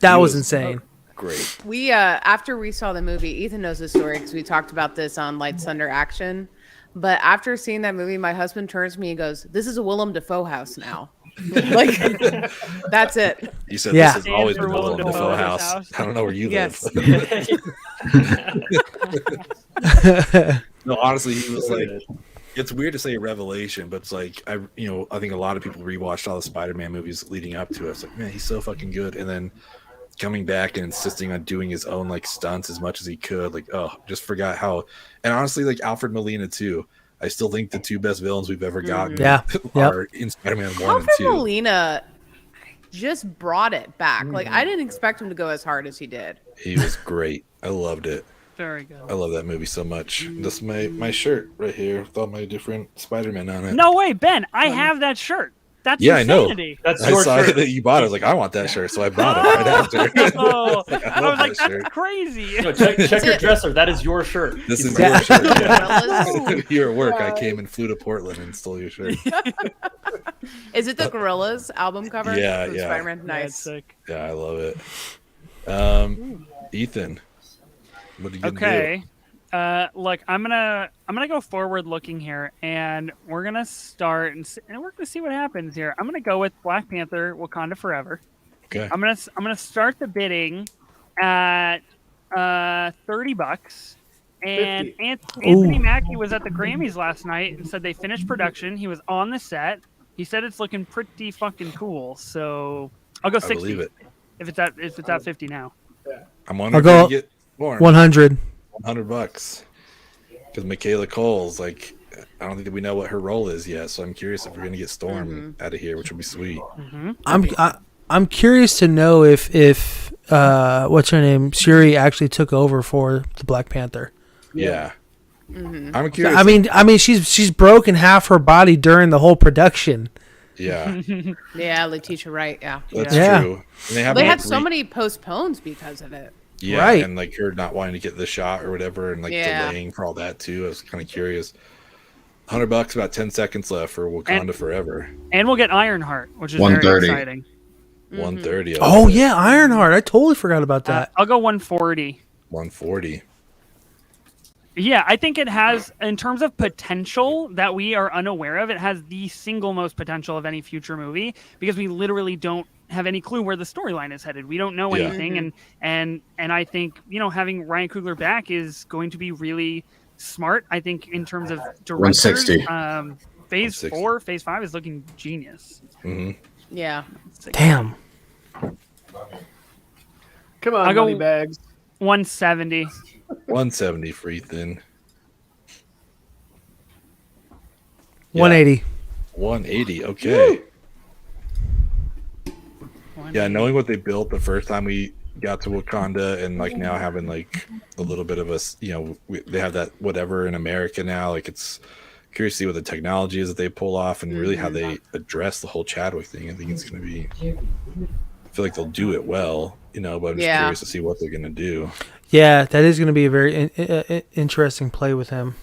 that was insane. Great. We after we saw the movie, Ethan knows the story because we talked about this on Lights Under Action. But after seeing that movie, my husband turns to me and goes, "This is a Willem Dafoe house now." Like, that's it. You said this has always been a Willem Dafoe house. I don't know where you live. No, honestly, he was like, it's weird to say a revelation, but it's like, I think a lot of people rewatched all the Spider-Man movies leading up to it. It's like, man, he's so fucking good. And then coming back and insisting on doing his own like stunts as much as he could, like, just forgot how. And honestly, like Alfred Molina too, I still think the two best villains we've ever gotten are in Spider-Man 1 and 2. Alfred Molina just brought it back. Like, I didn't expect him to go as hard as he did. He was great. I loved it. Very good. I love that movie so much. This is my shirt right here with all my different Spider-Man on it. No way, Ben. I have that shirt. That's I know. insanity. That's I your saw shirt. that you bought it. I was like, I want that shirt, so I bought it right after. I was like, that's crazy. No, check your dresser. That is your shirt. This is your shirt. Gorillas? You're at work. I came and flew to Portland and stole your shirt. Is it the Gorillas album cover? Yeah, From yeah. Spider-Man? That's Nice. sick. Yeah, I love it. Ethan, what are you gonna do? Okay. Look, I'm gonna go forward looking here, and we're gonna start, and we're gonna see what happens here. I'm gonna go with Black Panther: Wakanda Forever. Okay. I'm gonna start the bidding at $30. And 50. Anthony Mackie was at the Grammys last night and said they finished production. He was on the set. He said it's looking pretty fucking cool. So I'll go 60. I believe it. If it's at 50 now. I'm wondering I'll if you get more. 100. $100. Because Michaela Cole's like, I don't think that we know what her role is yet. So I'm curious if we're gonna get Storm out of here, which would be sweet. I'm curious to know if what's her name, Shuri, actually took over for the Black Panther. Yeah. I'm curious. I mean, she's broken half her body during the whole production. Yeah. Yeah, Letitia Wright. Yeah. That's Yeah. true. And They had so many postpones because of it. Yeah, Right. and like her not wanting to get the shot or whatever, and like delaying for all that too. I was kind of curious. $100, about 10 seconds left for Wakanda Forever. And we'll get Ironheart, which is very 130. exciting. 130. Oh yeah, Ironheart. I totally forgot about that. I'll go 140. 140. Yeah, I think it has, in terms of potential that we are unaware of, it has the single most potential of any future movie because we literally don't have any clue where the storyline is headed. We don't know anything, and I think having Ryan Coogler back is going to be really smart. I think in terms of directors, 160. Phase 160. 4, Phase 5 is looking genius. Mm-hmm. Yeah. Damn. Come on, I'll go- money bags. 170. 170 for Ethan. 180. 180. Okay. Yeah, knowing what they built the first time we got to Wakanda, and like now having like a little bit of they have that whatever in America now. Like it's curious to see what the technology is that they pull off, and really how they address the whole Chadwick thing. I think it's going to be. I feel like they'll do it well, but I'm just curious to see what they're going to do. Yeah, that is going to be a very interesting play with him.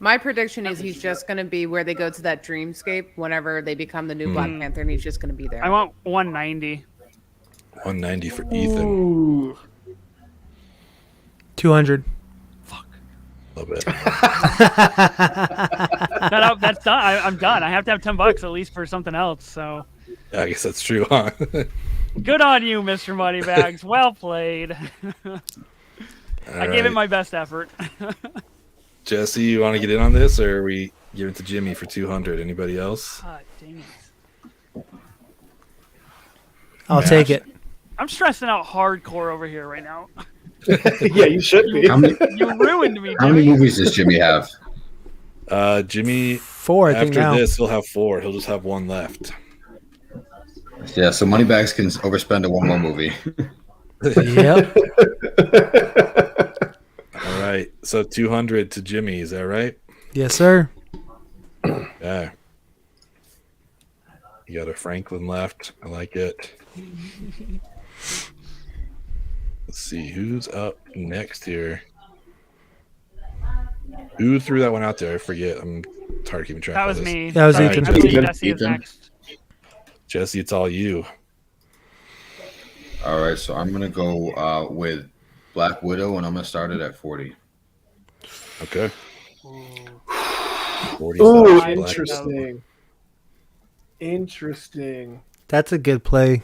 My prediction is he's just going to be where they go to that dreamscape whenever they become the new Black Panther, and he's just going to be there. I want 190. 190 for Ethan. Ooh. 200. Love it. That's done. I'm done. I have to have $10 at least for something else. So Yeah, I guess that's true, huh? good on you, Mr. Moneybags. Well played. I gave it my best effort. Jesse, you want to get in on this, or are we give it to Jimmy for 200? Anybody else? God dang it. I'll take it. I'm stressing out hardcore over here right now. Yeah, you should be. How many, You ruined me, how many Jimmy. movies does Jimmy have? Jimmy, 4, I think after now. this, he'll have 4. He'll just have 1 left. Yeah, so Moneybags can overspend a one more movie. Yep. All right. So 200 to Jimmy. Is that right? Yes, sir. Yeah. You got a Franklin left. I like it. Let's see who's up next here. Who threw that one out there? I forget. I'm tired of keeping track. That of was this. me. That was Sorry, Ethan. I believe Ethan. Jesse is Ethan. next. Jesse, it's all you. All right, so I'm gonna go with Black Widow, and I'm gonna start it at 40. Okay. 40 Ooh, bucks, Black- interesting. Interesting. That's a good play.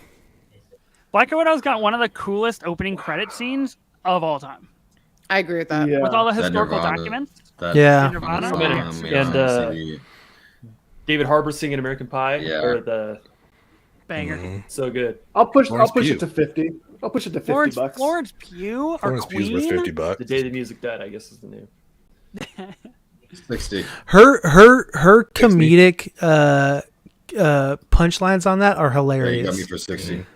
Black Widow's got one of the coolest opening credit scenes of all time, I agree with that. Yeah. with all the That historical Nirvana. documents. That Yeah. Nirvana? And, David Harbour singing American Pie, Yeah. or the Banger. Mhm. so good. I'll push Florence it Pugh. to 50. I'll push it to 50 Florence, bucks. Florence Pugh, our Florence Pugh's worth queen. 50 bucks. The Day the Music Died, I guess is the name. 60. Her comedic punchlines on that are Yeah, you got hilarious. me for 60.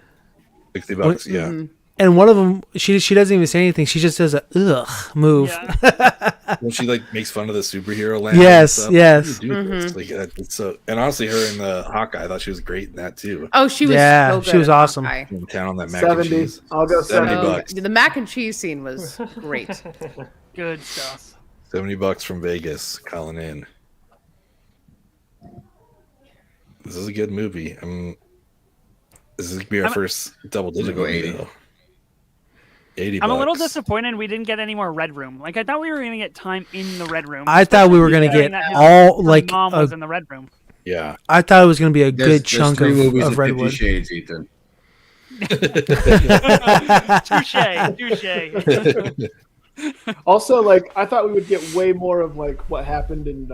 60 bucks, yeah. Mhm. And one of them, she doesn't even say anything. She just does a ugh move. Yeah. When she like makes fun of the superhero land. Yes, and stuff. yes. How do you do this? Like, it's so, and honestly, her in the Hawkeye, I thought she was great in that too. Oh, she was Yeah, so good she was in awesome. Hawkeye. In town on that mac and 70. cheese. I'll go 70 70. bucks. The mac and cheese scene was great. Good stuff. 70 bucks from Vegas, calling in. This is a good movie. This is gonna be our first double digit I'm gonna go movie, 80. though. 80 I'm a little bucks. disappointed we didn't get any more Red Room. Like, I thought we were going to get time in the Red Room. I thought we were gonna Especially get considering that all his like mom was a, in the Red Room. Yeah. I thought it was gonna be a There's good chunk 3 movies of in 50 Redwood. Shades, Ethan. Touche. Also, like, I thought we would get way more of like what happened in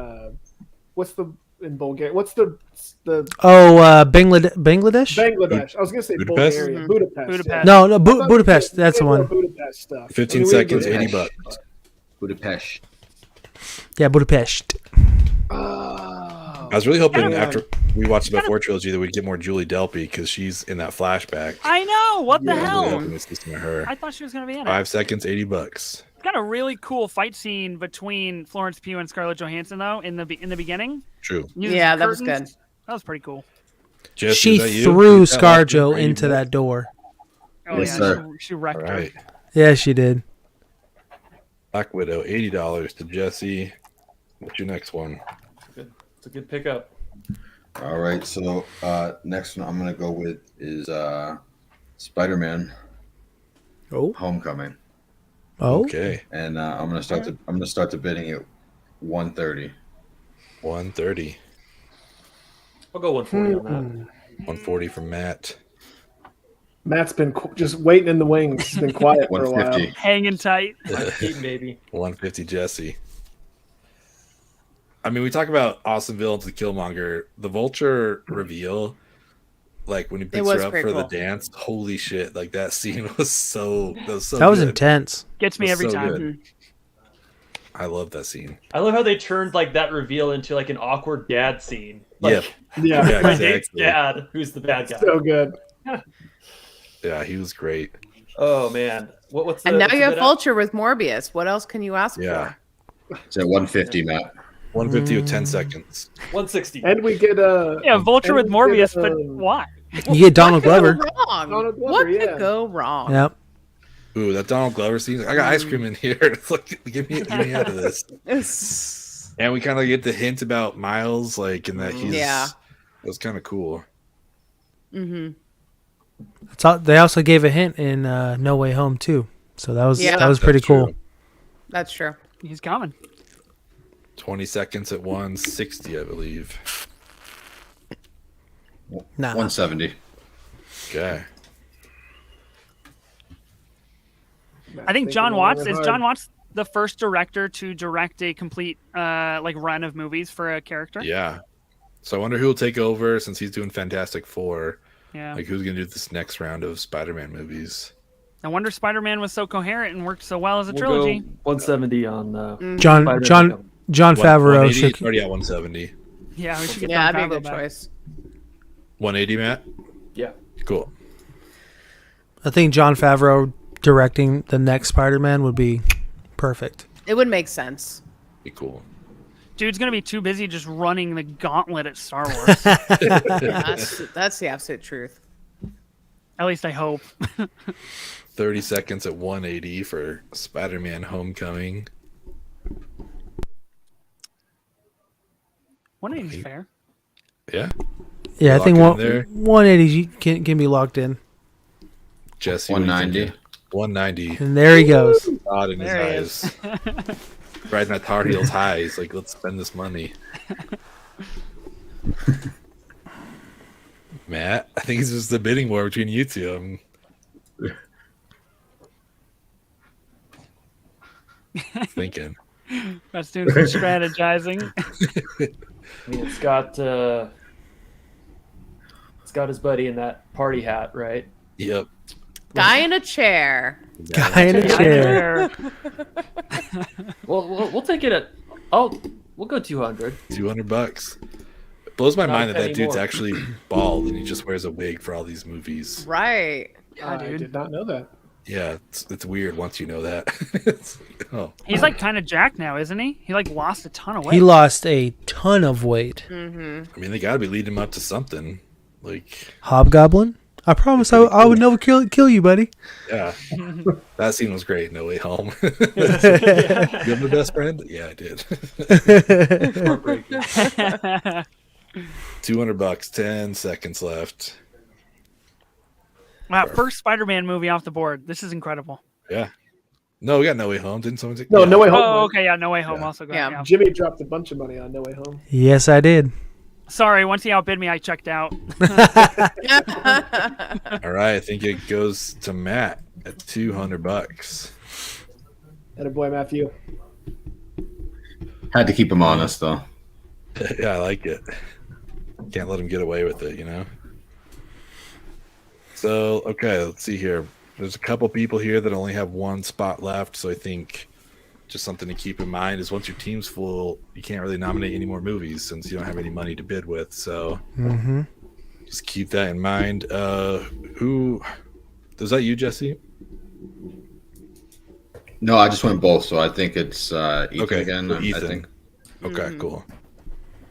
in Bulgaria. What's the Oh, Bangladesh? Bangladesh? I was gonna say Budapest? Bulgaria. Budapest. Budapest. No, I thought we Budapest. would That's get the more one. Budapest stuff. 15 I mean, seconds, we- 80 bucks. Budapest. Yeah, Budapest. Oh. I was really hoping Yeah. after we watched the Before trilogy that we'd get more Julie Delpy because she's in that flashback. I know. What the Yeah. I was really hell? hoping to see some of her. I thought she was going to be in it. 5 seconds, 80 bucks. It's got a really cool fight scene between Florence Pugh and Scarlett Johansson, though, in the beginning. True. Using Yeah, some that was curtains. That was pretty cool. Jesse, She is that you? threw You got like ScarJo 80 into bucks? that door. Oh, Yes, yeah. sir. She wrecked All her. right. Yeah, she did. Black Widow, $80 to Jesse. What's your next one? It's a good pickup. All right, so next one I'm gonna go with is Spider-Man: Oh, Homecoming, oh, Okay. and I'm gonna start the bidding at 130. 130. I'll go 140 on that. 140 from Matt. Matt's been just waiting in the wings. He's been quiet for a while. 150. Hanging tight. Maybe. 150 Jesse. I mean, we talk about awesome villains with Killmonger. The Vulture reveal, like when he picks was her up pretty for the cool. dance, holy shit! Like that scene was so that was good. intense. Gets me That's every so time. good. I love that scene. I love how they turned like that reveal into like an awkward dad scene. Yep. Like, Yeah, Yeah, my Nate's exactly. dad, who's the bad guy. so good. Yeah, he was great. Oh man, what's the? And now what's you the have bid at? Vulture with Morbius. What else can you ask Yeah. for? It's at 150, Matt. 150 with 10 seconds. 160. And we get Yeah, Vulture with And we get, Morbius, but why? You get Donald What Glover. could go wrong? Donald Glover, What yeah. could go wrong? Yep. Ooh, that Donald Glover scene. I got ice cream in here. Look, get me out of this. It's- And we kind of get the hint about Miles, like, in that he's. Yeah. It was kind of cool. Mhm. They also gave a hint in No Way Home too, so that was Yeah. that was pretty That's cool. true. That's true. He's coming. 20 seconds at 160, I believe. Nah. 170. Okay. I think John about it Watts really is hard. John Watts the first director to direct a complete like run of movies for a character. Yeah. So I wonder who will take over since he's doing Fantastic Four. Yeah. Like, who's going to do this next round of Spider-Man movies? No wonder Spider-Man was so coherent and worked so well as a We'll trilogy. go 170 on John Spider-Man. Favreau 180, should. already at 170. Yeah, we should get Yeah, Jon that'd be a Favreau good back. choice. 180, Matt. Yeah. Cool. I think Jon Favreau directing the next Spider-Man would be perfect. It would make sense. Be cool. Dude's gonna be too busy just running the gauntlet at Star Wars. That's the absolute truth. At least I hope. 30 seconds at 180 for Spider-Man Homecoming. 180's fair. Yeah. Yeah, I Lock think it in there. 180 can be locked in. Jesse, what do you 190. think? 190. And there he goes. God in his There he eyes. Riding that Tar Heels high. He's like, let's spend this money. Matt, I think it's just a bidding war between you two. I'm thinking. That's doing some strategizing. I mean, it's got his buddy in that party hat, right? Yep. Guy in a chair. Guy in a chair. Well, we'll take it at. We'll go 200. $200. It blows my Not mind that that dude's anymore. actually bald and he just wears a wig for all these movies. Right. Yeah, I dude. did not know that. Yeah, it's weird once you know that. It's like, oh, He's like kind of jacked now, isn't he? He like lost a ton of weight. He lost a ton of weight. Mm-hmm. I mean, they got to be leading him up to something. Like, Hobgoblin? I promise I would never kill you, buddy. yeah, that scene was great. No Way Home. You have a best friend? Yeah, I did. $200. 10 seconds left. Wow, first Spider-Man movie off the board. This is incredible. Yeah. No, we got No Way Home. Didn't someone say? No, yeah. No Way Home. Oh, okay, yeah, No Way Home Yeah. also got Yeah. yeah. Jimmy dropped a bunch of money on No Way Home. Yes, I did. Sorry, once he outbid me, I checked out. All right, I think it goes to Matt at $200. Atta boy, Matthew. Had to keep him honest though. Yeah, I like it. Can't let him get away with it, you know? So, okay, let's see here. There's a couple people here that only have one spot left, so I think just something to keep in mind is once your team's full, you can't really nominate any more movies since you don't have any money to bid with. So just keep that in mind. Who is that? You, Jesse? No, I just went both, so I think it's Ethan Okay, again. so I Ethan. think. Okay, cool.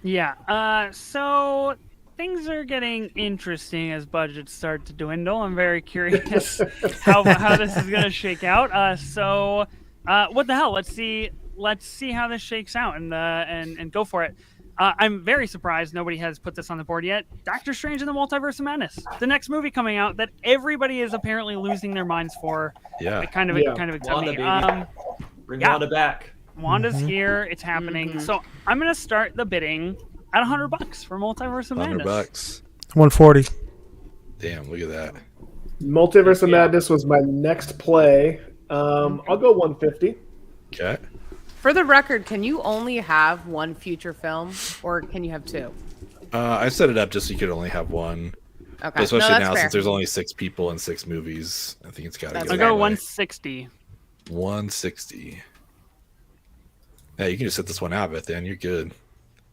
Yeah. So things are getting interesting as budgets start to dwindle. I'm very curious how this is going to shake out. So what the hell? Let's see how this shakes out and go for it. I'm very surprised nobody has put this on the board yet. Doctor Strange and the Multiverse of Madness, the next movie coming out that everybody is apparently losing their minds for. Yeah. Kind of Wanda, exciting. baby. Bring yeah. Wanda back. Wanda's here. It's happening. So I'm gonna start the bidding at $100 for Multiverse of Madness. $100. 140. Damn, look at that. Multiverse of Madness was my next play. I'll go 150. Okay. For the record, can you only have one future film, or can you have two? I set it up just so you could only have one. Okay, Especially no, that's now fair. since there's only 6 people and 6 movies. I think it's got to That's go I'll that go way. 160. 160. Yeah, you can just set this one out, but then you're good.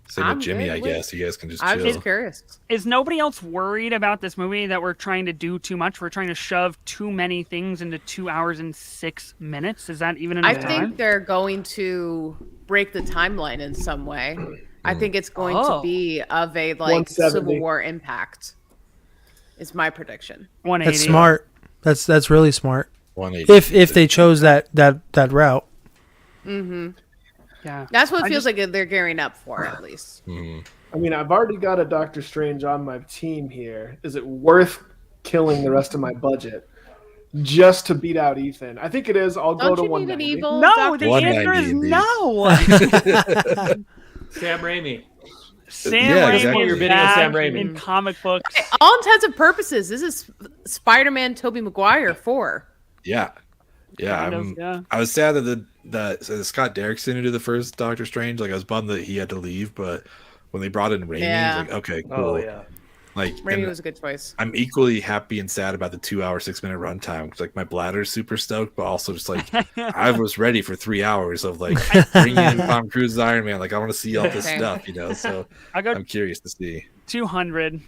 Same I'm with Jimmy, good I with- guess. You guys can just I'm chill. just curious. Is nobody else worried about this movie that we're trying to do too much? We're trying to shove too many things into 2 hours and 6 minutes. Is that even I enough time? think they're going to break the timeline in some way. I think it's going Oh. to be of a 170. Civil War impact. Is my prediction. 180. That's smart. That's really smart. 180. If they chose that route. Yeah. That's what it feels like they're gearing up for, at least. I mean, I've already got a Doctor Strange on my team here. Is it worth killing the rest of my budget just to beat out Ethan? I think it is. I'll go Don't to you need an 190. evil? No, Doctor the answer 190 is indeed. no. Sam Raimi. Sam Yeah, Raimi exactly. is You're bidding with back Sam Raimi. in comic books. All intents and purposes, this is Spider-Man Tobey Maguire 4. Yeah. Yeah, Kind of, yeah. I was sad that the Scott Derrickson didn't do the first Doctor Strange. Like, I was bummed that he had to leave, but when they brought in Raimi, Yeah. I was like, okay, cool. Oh yeah. Like, Raimi was a good choice. I'm equally happy and sad about the 2 hour, 6 minute runtime. Like my bladder's super stoked, but also just like I was ready for 3 hours of like bringing in Tom Cruise's Iron Man. Like I want to see all this Same. stuff, So I'm curious to see. 200.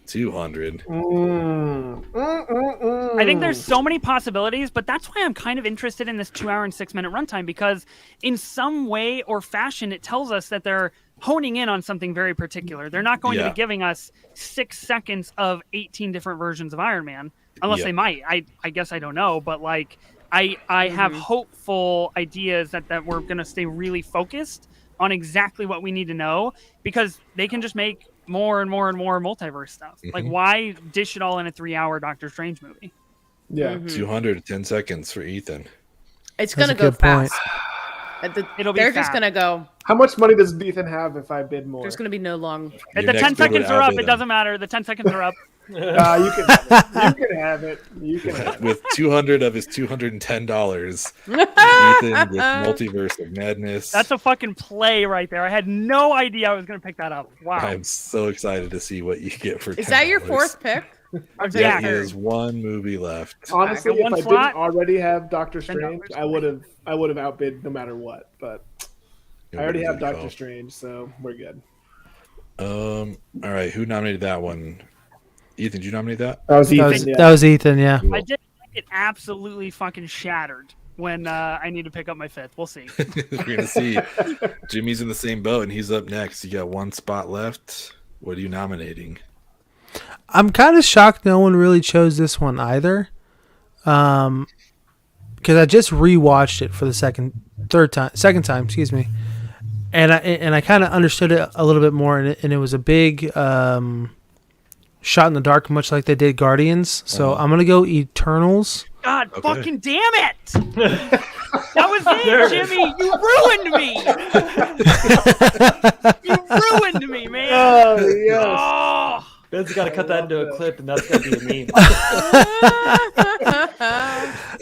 200. I think there's so many possibilities, but that's why I'm kind of interested in this 2 hour and 6 minute runtime, because in some way or fashion, it tells us that they're honing in on something very particular. They're not going to be giving us 6 seconds of 18 different versions of Iron Man, unless they might. I guess I don't know, but like I have hopeful ideas that we're going to stay really focused on exactly what we need to know, because they can just make more and more and more multiverse stuff. Like, why dish it all in a 3 hour Doctor Strange movie? Yeah. 210 seconds for Ethan. It's going to go fast. It'll be They're fast. just going to go. How much money does Ethan have if I bid more? There's going to be no long. If the 10 seconds are up, it doesn't matter. The 10 seconds are up. You can have it. You can have it. With 200 of his $210, Ethan with Multiverse of Madness. That's a fucking play right there. I had no idea I was going to pick that up. Wow. I'm so excited to see what you get for $10. Is that your fourth pick? Yeah, he has one movie left. Honestly, if I slot. didn't already have Doctor Strange, I would have outbid no matter what. But I already have Doctor Strange, so we're good. All right, who nominated that one? Ethan, did you nominate that? That was Ethan. That was Ethan, yeah. I did get absolutely fucking shattered when I need to pick up my fifth. We'll see. We're gonna see. Jimmy's in the same boat, and he's up next. You got one spot left. What are you nominating? I'm kind of shocked no one really chose this one either, because I just rewatched it for the second time, excuse me, and I kind of understood it a little bit more, and it was a big shot in the dark, much like they did Guardians. So I'm gonna go Eternals. God fucking damn it! That was it, Jimmy. You ruined me, man. Oh yes. Oh. Ben's got to cut that into a clip, and that's going to be a meme.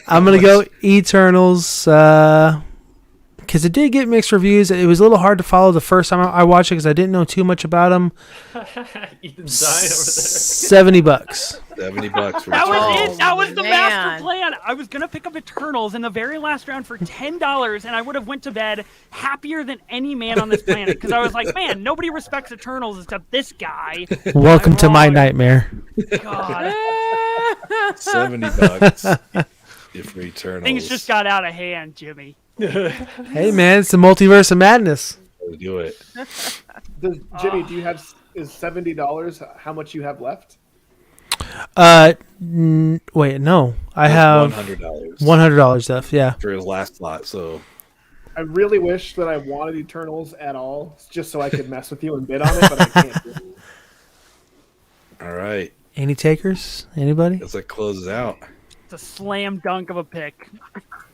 I'm gonna go Eternals because it did get mixed reviews. It was a little hard to follow the first time I watched it because I didn't know too much about them. Ethan's dying over $70. $70 for That was Eternals. it. That was the man. master plan. I was gonna pick up Eternals in the very last round for $10, and I would have went to bed happier than any man on this planet, because I was like, man, nobody respects Eternals except this guy. Welcome to my nightmare. God, $70 for Eternals. things just got out of hand, Jimmy. Hey man, it's the Multiverse of Madness. do it. Jimmy, do you have is $70 how much you have left? Wait, no. I have $100 left, yeah. For his last slot, so I really wish that I wanted Eternals at all, just so I could mess with you and bid on it, but I can't do it. all right. Any takers? Anybody? As that closes out. It's a slam dunk of a pick.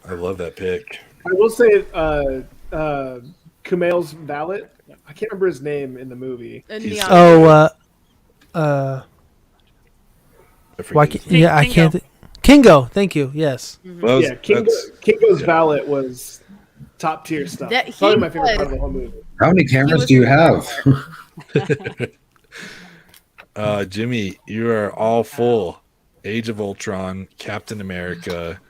I love that pick. I will say Kumail's valet, I can't remember his name in the movie. Why can't, yeah, I can't. Kingo, thank you. Yes. Well, Yeah, Kingo's valet was top tier stuff. Probably my favorite part of the whole movie. How many cameras do you have? Jimmy, you are all full. Age of Ultron, Captain America,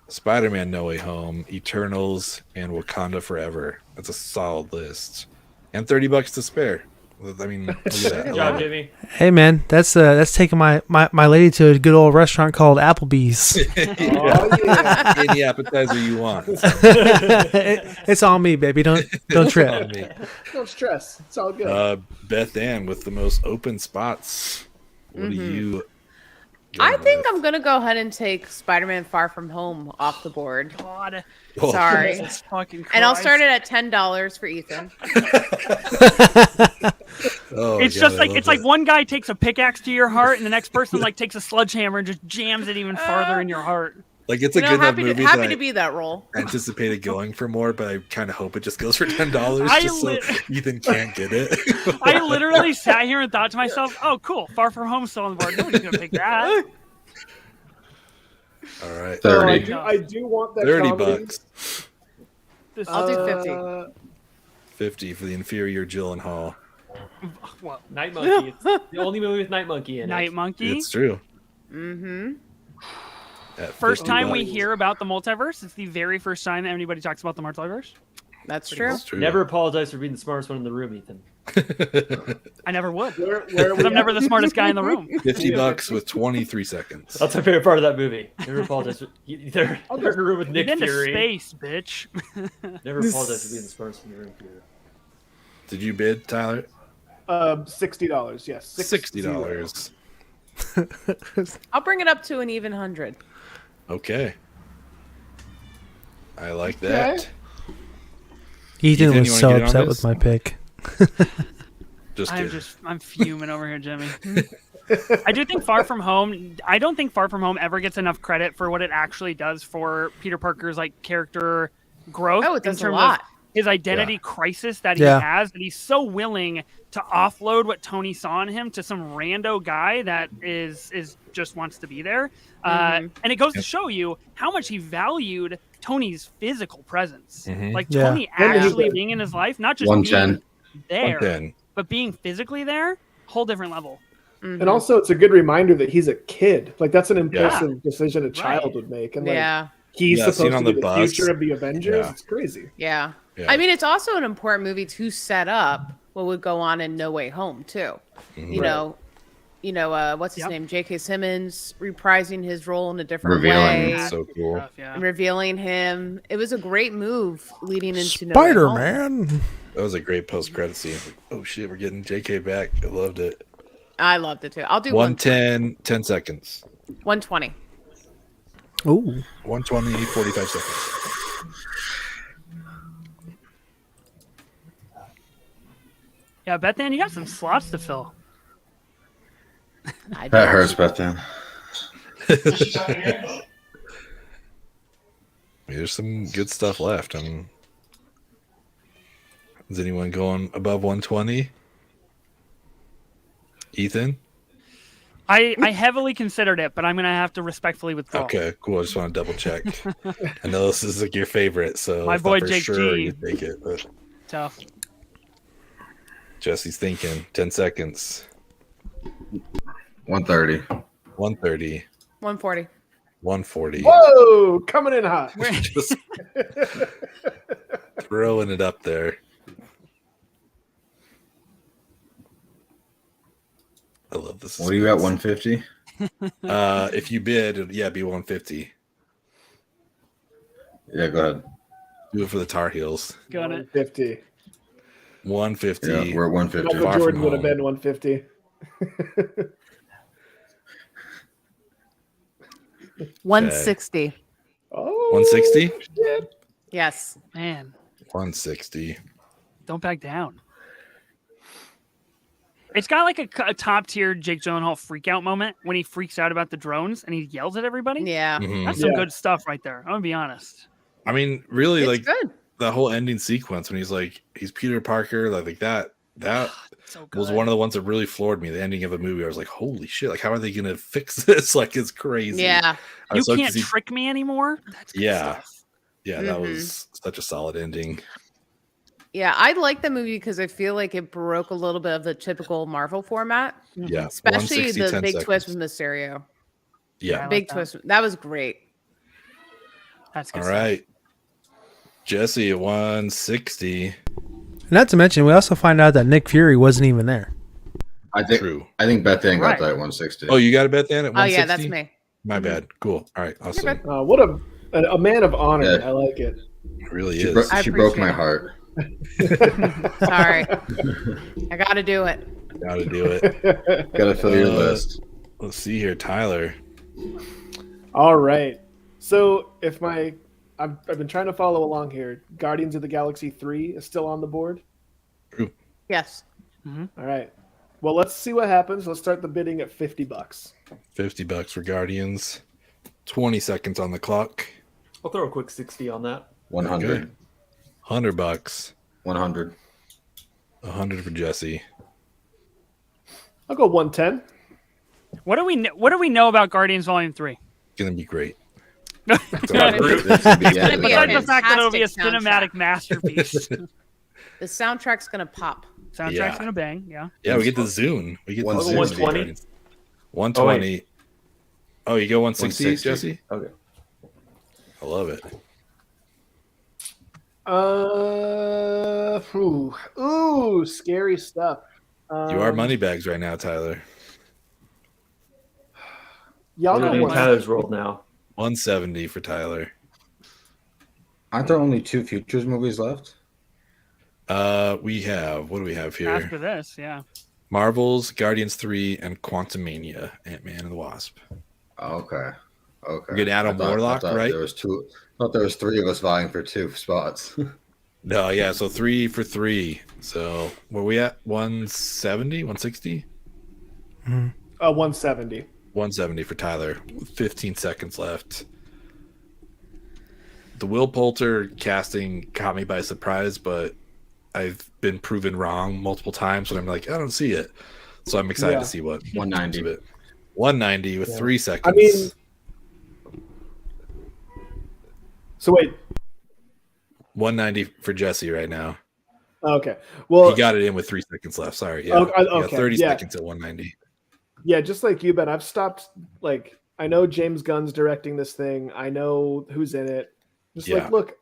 Spider-Man No Way Home, Eternals, and Wakanda Forever. That's a solid list. And $30 to spare. I mean, look at that. Good job, Jimmy. Hey man, that's taking my lady to a good old restaurant called Applebee's. Oh, yeah. Any appetizer you want. It's on me, baby. Don't trip. Don't stress. It's all good. Beth Ann with the most open spots. What do you? I think I'm gonna go ahead and take Spider-Man: Far From Home off the board. God, Sorry, Jesus fucking Christ. and I'll start it at $10 for Ethan. It's just like it's like one guy takes a pickaxe to your heart, and the next person like takes a sledgehammer and just jams it even farther in your heart. Like it's a good enough movie happy that to be that role. I anticipated going for more, but I kind of hope it just goes for $10 just so Ethan can't get it. I literally sat here and thought to myself, "Oh, cool, Far From Home still on the board. Nobody's gonna pick that." All right, 30. I do want that $30. I'll do 50. 50 for the inferior Gyllenhaal. Well, Night Monkey. It's the only movie with Night Monkey in it. Night Monkey. It's true. Mm-hmm. At First 50 time we bucks. hear about the multiverse. It's the very first time that anybody talks about the multiverse. That's true. That's true. Never apologize for being the smartest one in the room, Ethan. I never would. Where Because I'm never the smartest guy in the room. $50 with 23 seconds. That's my favorite part of that movie. Never apologize for they're in a room with Nick Get into Fury. space, bitch. Never apologize for being the smartest in the room, Peter. Did you bid, Tyler? $60. Yes, $60. I'll bring it up to an even 100. Okay. I like that. Ethan Ethan, was you wanna so get on upset this? with my pick. Just kidding. I'm fuming over here, Jimmy. I do think Far From Home. I don't think Far From Home ever gets enough credit for what it actually does for Peter Parker's like character growth. Oh, it does in a terms lot. of his identity crisis that he Yeah. has. That he's so willing to offload what Tony saw in him to some rando guy that is just wants to be there. And it goes to show you how much he valued Tony's physical presence. Like Yeah. Tony actually being in his life, not just 110. being there, 110. but being physically there, whole different level. And also, it's a good reminder that he's a kid. Like that's an impulsive decision a child would make. And like, Yeah. he's Yeah, seen supposed on to be the the bus. future of the Avengers. Yeah. It's crazy. Yeah. Yeah. I mean, it's also an important movie to set up what would go on in No Way Home too. You know, what's his name? J.K. Simmons reprising his role in a different Revealing. way So cool. Yeah. and revealing him. It was a great move leading into No Way Spider Home. Man. That was a great post-credit scene. Oh shit, we're getting JK back. I loved it. I loved it too. I'll do 110, 10 seconds. 120. Ooh. 120, 45 seconds. Yeah, Bethan, you got some slots to fill. I That hurts, Bethan. There's some good stuff left. Is anyone going above 120? Ethan? I heavily considered it, but I'm going to have to respectfully withdraw. Okay, cool. I just want to double check. I know this is like your favorite, so My if boy not for Jake sure G. you take it. But Tough. Jesse's thinking 10 seconds. 130. 130, 140. 140. Whoa, coming in hot. Just throwing it up there. I love this. What are you at, 150? If you bid, it'd be 150. Yeah, go ahead. Do it for the Tar Heels. Got it. 150. 150. Yeah, we're at 150. Michael Far Jordan From would have Home. been 150. 160. Oh, 160? shit. Yes. Man, 160. don't back down. It's got like a top tier Jake Gyllenhaal freak out moment when he freaks out about the drones and he yells at everybody. Yeah. Mhm. That's some Yeah. good stuff right there. I'm going to be honest. I mean, really, It's like good. the whole ending sequence when he's Peter Parker, like that So good. was one of the ones that really floored me. The ending of the movie, I was like, holy shit, like how are they gonna fix this? Like it's crazy. Yeah. I You was so can't confused. trick me anymore. That's good Yeah. stuff. Yeah, that Mhm. was such a solid ending. Yeah. I like the movie because I feel like it broke a little bit of the typical Marvel format, Yeah. especially 160, the 10 big twist with seconds. Mysterio. Yeah. I like Big that. twist. That was great. That's good All stuff. right. Jesse at 160. Not to mention, we also find out that Nick Fury wasn't even there. I think True. Bethan got Right. that at 160. Oh, you got to bet then at Oh, 160? yeah. That's me. My bad. Cool. All right. Awesome. good. What a man of honor. Yeah. I like it. It really She, is. I she broke my appreciate heart. Sorry. I got to do it. Got to do it. Gotta fill your list. Let's see here, Tyler. All right. So I've been trying to follow along here. Guardians of the Galaxy 3 is still on the board. Yes. All right. Well, let's see what happens. Let's start the bidding at $50. $50 for Guardians. 20 seconds on the clock. I'll throw a quick 60 on that. 100. Okay. $100. 100. 100 for Jesse. I'll go 110. What do we know about Guardians Volume 3? Gonna be great. This would be the end of be the a Besides the fact that it'll be a fantastic cinematic soundtrack. masterpiece. The soundtrack's going to pop. Soundtrack's gonna bang. Yeah. Yeah, we get the Zune. We get the Zune. 120. 120. Oh, you go 160, 160. Jesse? Okay. I love it. Ooh, scary stuff. You are money bags right now, Tyler. Y'all I know think one. Tyler's rolled now. 170 for Tyler. Aren't there only 2 Futures movies left? We have, what do we have here? After this, yeah. Marvel's Guardians 3 and Quantumania, Ant-Man and the Wasp. Oh, okay. We get Adam Warlock, right? There was 2. I thought there was 3 of us vying for 2 spots. No, yeah, so 3 for 3. So where we at? 170, 160? 170. 170 for Tyler. 15 seconds left. The Will Poulter casting caught me by surprise, but I've been proven wrong multiple times when I'm like, I don't see it. So I'm excited to see what 190. 190 with 3 seconds. I mean, so wait. 190 for Jesse right now. Okay. Well, He got it in with 3 seconds left. Sorry. Yeah. Okay, He got okay, 30 yeah. seconds at 190. yeah, just like you, Ben, I've stopped. Like, I know James Gunn's directing this thing. I know who's in it. Just Yeah. like, look,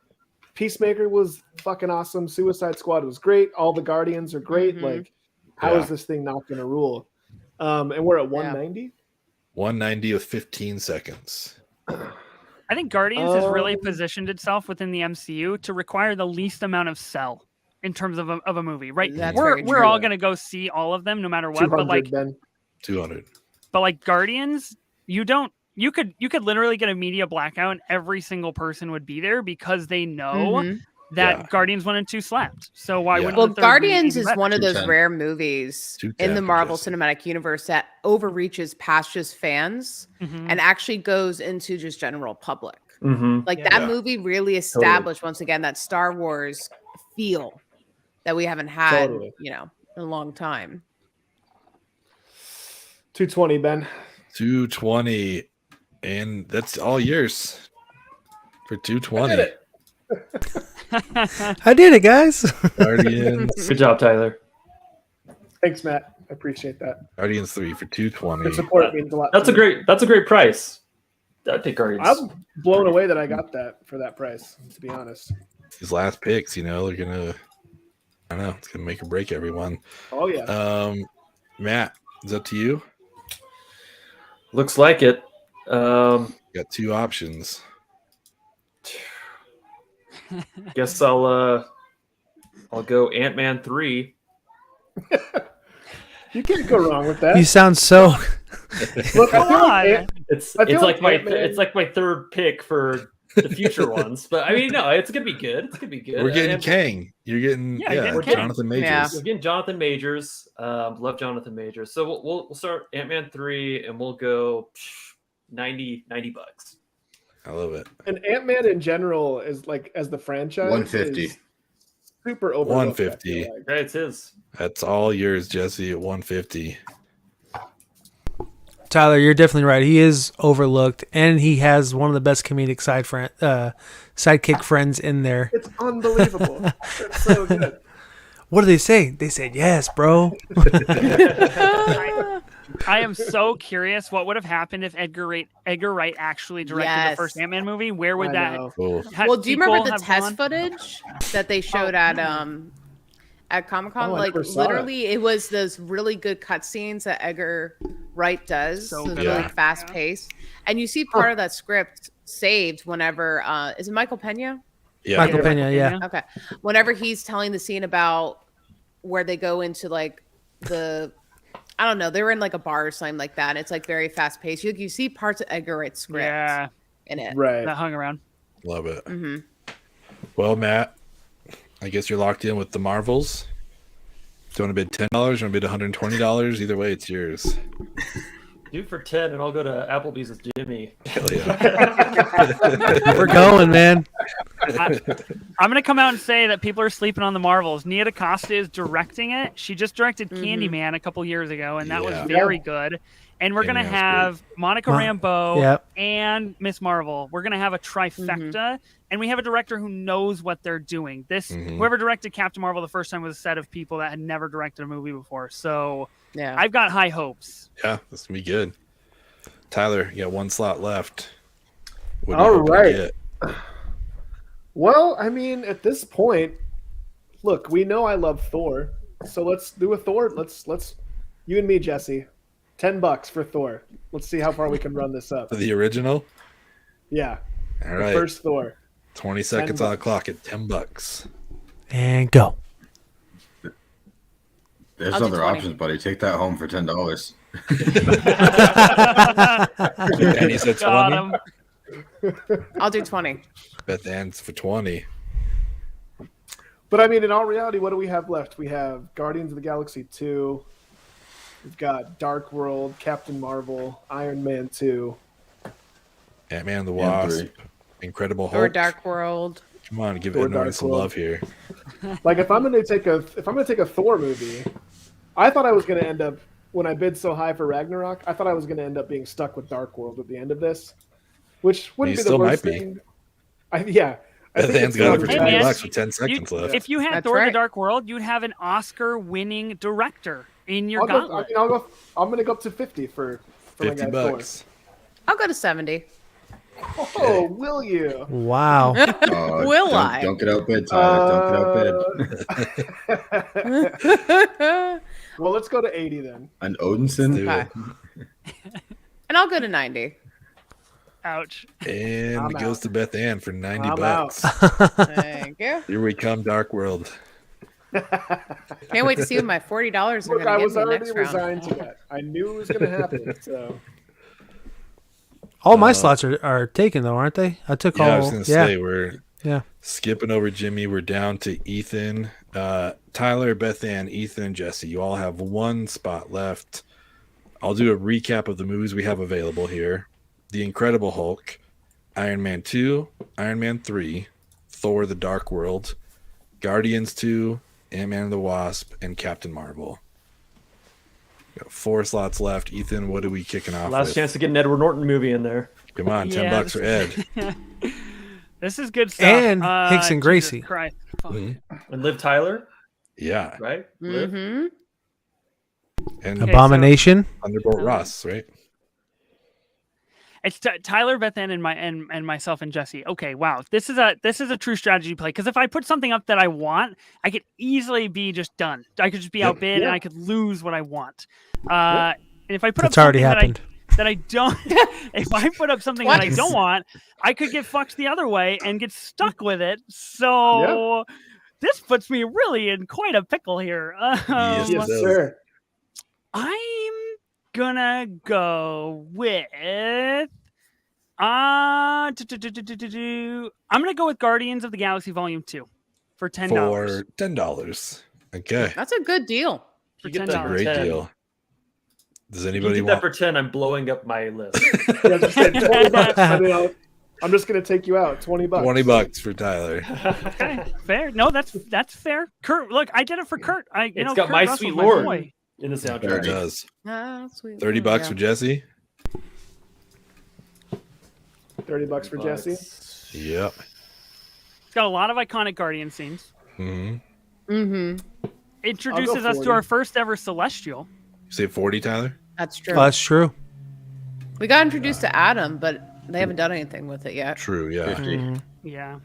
Peacemaker was fucking awesome. Suicide Squad was great. All the Guardians are great. Mhm. Like, how is Yeah. this thing not going to rule? And we're at 190. 190 with 15 seconds. I think Guardians has really positioned itself within the MCU to require the least amount of sell in terms of a movie, right? That's we're very we're true. all gonna go see all of them no matter what, 200, but like Ben. 200. Guardians, you could literally get a media blackout and every single person would be there because they know Mhm. that Yeah. Guardians 1 and 2 slapped. So why Yeah. wouldn't Well, the third Guardians be is better? one of those 210. rare movies 210 in the for Marvel Jesse. Cinematic Universe that overreaches past just fans Mhm. and actually goes into just general public. Mm-hmm. Like Yeah. that Yeah. movie really established once again that Star Wars feel that we haven't had, Totally. in a long time. 220, Ben. 220. And that's all yours for 220. I did it. I did it, guys. Guardians. Good job, Tyler. Thanks, Matt. I appreciate that. Guardians 3 for 220. Good support means a lot. That's to a me. great price. I'd take Guardians. I'm blown away that I got that for that price, to be honest. These last picks, they're gonna, I don't know, it's gonna make or break everyone. Oh, yeah. Matt, is that to you? Looks like it. You got 2 options. Guess I'll go Ant-Man 3. You can't go wrong with that. You sound so. Look, Come on. It's I feel like like Ant-Man- it's like my third pick for the future ones. But I mean, no, it's gonna be good. It's gonna be good. We're getting And Kang. You're getting Yeah, you're getting Kang. Jonathan Majors. Yeah. we're getting Jonathan Majors. Love Jonathan Majors. So we'll start Ant-Man 3 and we'll go $90. I love it. And Ant-Man in general is like, as the franchise, 150. is super overlooked. 150. I feel like. Right, it's his. That's all yours, Jesse, at 150. Tyler, you're definitely right. He is overlooked, and he has one of the best comedic sidekick friends in there. It's unbelievable. It's so good. What do they say? They said, yes, bro. I am so curious what would have happened if Edgar Wright actually directed the Yes. first Ant-Man movie. Where would I that know. Cool. Well, do you remember the have test gone? footage that they showed at Comic-Con? Oh, I Like never saw literally it was those really good cutscenes that Edgar Wright does. So So good. really Yeah. fast paced. And you see part of that script saved whenever is it Michael Pena? Yeah. Michael Pena, yeah. Okay. Whenever he's telling the scene about where they go into like I don't know, they were in like a bar or something like that. And it's like very fast paced. You see parts of Edgar Wright's script Yeah, in it. Right. that hung around. Love it. hmm Well, Matt, I guess you're locked in with the Marvels. Do you want to bid $10 or want to bid $120? Either way, it's yours. Do it for 10 and I'll go to Applebee's with Jimmy. Hell yeah. We're going, man. I'm gonna come out and say that people are sleeping on the Marvels. Nia DaCosta is directing it. She just directed Candyman a couple years ago, and that Yeah. was very good. And we're going to Ant-Man was have Monica Rambeau Yep. and Miss Marvel. We're going to have a trifecta, and we have a director who knows what they're doing. Whoever directed Captain Marvel the first time was a set of people that had never directed a movie before. So Yeah. I've got high hopes. Yeah, this will be good. Tyler, you got one slot left. What do All you hope to right. get? Well, I mean, at this point, look, we know I love Thor, so let's do a Thor. Let's you and me, Jesse, $10 for Thor. Let's see how far we can run this up. The original? Yeah, All the right. first Thor. 20 seconds on the clock at $10. And go. There's I'll do other 20. options, buddy. Take that home for $10. And he said Got 20. him. I'll do 20. Beth Ann's for 20. But I mean, in all reality, what do we have left? We have Guardians of the Galaxy 2. We've got Dark World, Captain Marvel, Iron Man 2. Ant-Man and the Wasp, three. Incredible Hulk. Or Dark World. Come on, give Thor it Dark some World. love here. Like if I'm gonna take a Thor movie, I thought I was gonna end up when I bid so high for Ragnarok. I thought I was gonna end up being stuck with Dark World at the end of this, which wouldn't You be the still worst might be. thing. I think Beth Ann's it's got it for one Hey, of the man. $20 with 10 seconds left. If you had That's Thor the right. Dark World, you'd have an Oscar-winning director in your I'll gauntlet. go. I'm gonna go up to 50 for my guy Thor. $50. I'll go to 70. Oh, will you? Wow. Will I? Don't get outbid, Tyler. Don't get outbid. Well, let's go to 80 then. An Odinson? Do Okay. it. And I'll go to 90. Ouch. And I'm it goes out. to Beth Ann for 90 I'm bucks. Thank you. Here we come, Dark World. Can't wait to see what my $40 are Look, going I to was get me already next round. resigned to that. I knew it was gonna happen. So All my slots are taken though, aren't they? I took Yeah, all. I was going to say, we're Yeah. skipping over Jimmy. We're down to Ethan, Tyler, Beth Ann, Ethan, and Jesse. You all have one spot left. I'll do a recap of the movies we have available here. The Incredible Hulk, Iron Man 2, Iron Man 3, Thor the Dark World, Guardians 2, Ant-Man and the Wasp, and Captain Marvel. Got 4 slots left. Ethan, what are we kicking off Last with? chance to get an Edward Norton movie in there. Come on, $10 Yeah, for Ed. This is good stuff. And Hicks and Jesus Gracie. Christ. Fuck. Mhm. And Liv Tyler, Yeah. right? Liv? Mm-hmm. And Okay, Abomination. Thunderbolt Ross, right? It's Tyler, Beth Ann, and myself and Jesse. Okay, wow, this is a true strategy play. Because if I put something up that I want, I could easily be just done. I could just be outbid, and I could lose what I want. And if I put That's up already something happened. that I don't, if I put up something that I don't want, I could get fucked the other way and get stuck with it. So this puts me really in quite a pickle here. Yes, yes, does. sir. I'm gonna go with I'm gonna go with Guardians of the Galaxy Volume 2 for $10. For $10. Okay. That's a good deal. You For get That's that a for great 10. deal. Does You anybody get that want? for 10, I'm blowing up my list. Yeah, just say $20. I mean, I'm just gonna take you out. $20. $20 for Tyler. Okay, fair. No, that's fair. Kurt, look, I did it for Kurt. It's got Kurt My Russell's Sweet my Lord boy. in the There soundtrack. it does. Ah, sweet. $30 Yeah. for Jesse. $30 for Jesse. Yep. It's got a lot of iconic Guardian scenes. Mm-hmm. Mm-hmm. Introduces us to 40. our first ever Celestial. You say 40, Tyler? That's true. Oh, that's true. We got introduced to Adam, but they haven't done anything with it yet. True, yeah. 50. Mhm. Yeah,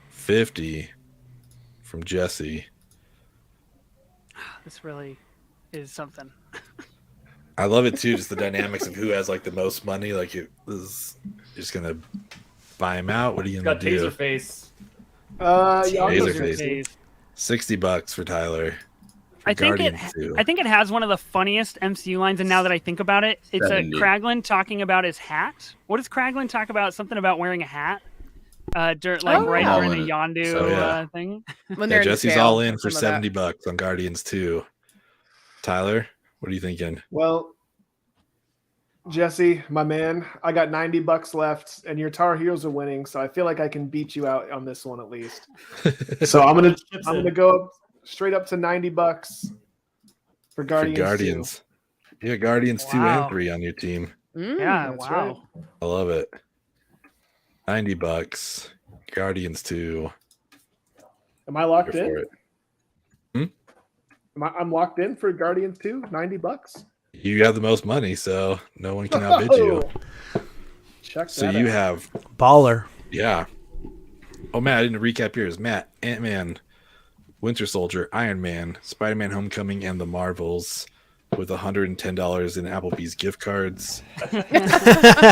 50 from Jesse. this really is something. I love it too, just the dynamics of who has like the most money. Like it is just gonna buy him out. What are you It's gonna got do? taser face. Yeah, I'll go Taserface. 60. $60 for Tyler. For I think it. Guardians 2. I think it has one of the funniest MCU lines, and now that I think about it, it's 70. Kraglin talking about his hat. What does Kraglin talk about? Something about wearing a hat, right Oh, during yeah. the Yondu So, yeah. thing. When Yeah, they're in Jesse's jail, all in for some of that. $70 on Guardians 2. Tyler, what are you thinking? Well, Jesse, my man, I got $90 left, and your Tar Heels are winning, so I feel like I can beat you out on this one at least. So I'm gonna go straight up to $90 for For Guardians. 2. Guardians. Yeah, Guardians 2 Wow. and 3 on your team. Yeah, That's wow. I love it. $90. Guardians 2. Am I locked Here for in? it. I'm locked in for Guardians 2, $90. You have the most money, so no one can outbid you. Check So that you out. have, Baller. yeah. Oh, Matt, I didn't recap yours. Matt, Ant-Man, Winter Soldier, Iron Man, Spider-Man Homecoming, and the Marvels with $110 in Applebee's gift cards.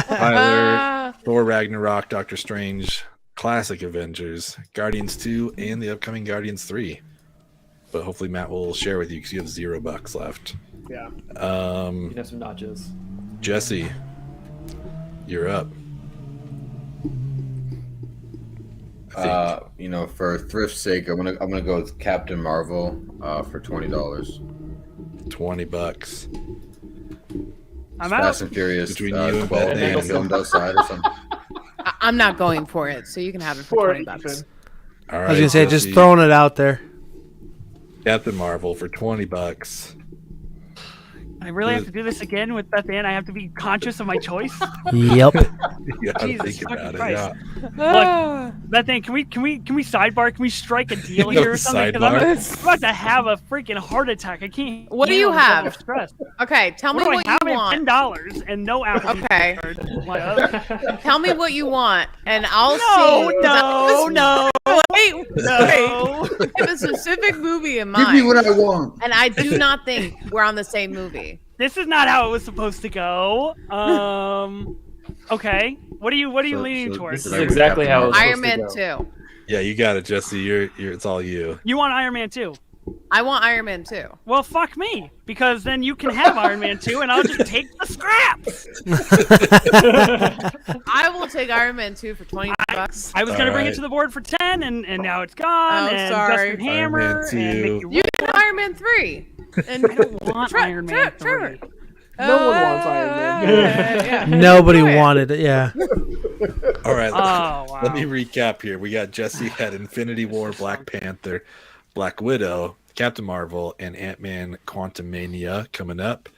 Tyler, Thor Ragnarok, Doctor Strange, Classic Avengers, Guardians 2, and the upcoming Guardians 3. But hopefully Matt will share with you because you have $0 left. Yeah. You can have some nachos. Jesse, you're up. For thrift's sake, I'm gonna go with Captain Marvel for $20. $20. I'm Fast out. and Furious Between you and 12 Beth being Anderson. filmed outside or something. I'm not going for it, so you can have it for For $20. Ethan. All right, I was gonna say, just Jesse, throwing it out there. Captain Marvel for $20. I really have to do this again with Beth Ann. I have to be conscious of my choice. Yep. You gotta Jesus think fucking about it. Christ. Yeah. Look, Beth Ann, can we sidebar? Can we strike a deal No here or something? 'Cause I'm sidebar. about to have a freaking heart attack. I can't. What do you handle the have? Stress. Okay, tell me What do what I have? you I have want. $10 and no Applebee's Okay. gift card. Like, Tell me what you want, and I'll no, see. no. Wait, No. I have a specific movie in Give me mind, what I want. and I do not think we're on the same movie. This is not how it was supposed to go. Okay. What are you leaning towards? This is exactly how it was Iron supposed Man to go. 2. Yeah, you got it, Jesse. You're it's all you. You want Iron Man 2? I want Iron Man 2. Well, fuck me, because then you can have Iron Man 2, and I'll just take the scraps. I will take Iron Man 2 for $20. I was gonna bring it Alright. to the board for 10, and now it's gone. Oh, and sorry. Justin Hammer Iron Man and 2. Mickey You can Iron Man 3. And I don't want Iron Man 3. Trevor. No one wants Iron Man. Yeah. Nobody Go ahead. wanted it. Yeah. All right. Oh wow. Let me recap here. We got Jesse had Infinity War, Black Panther, Black Widow, Captain Marvel, and Ant-Man Quantumania coming up.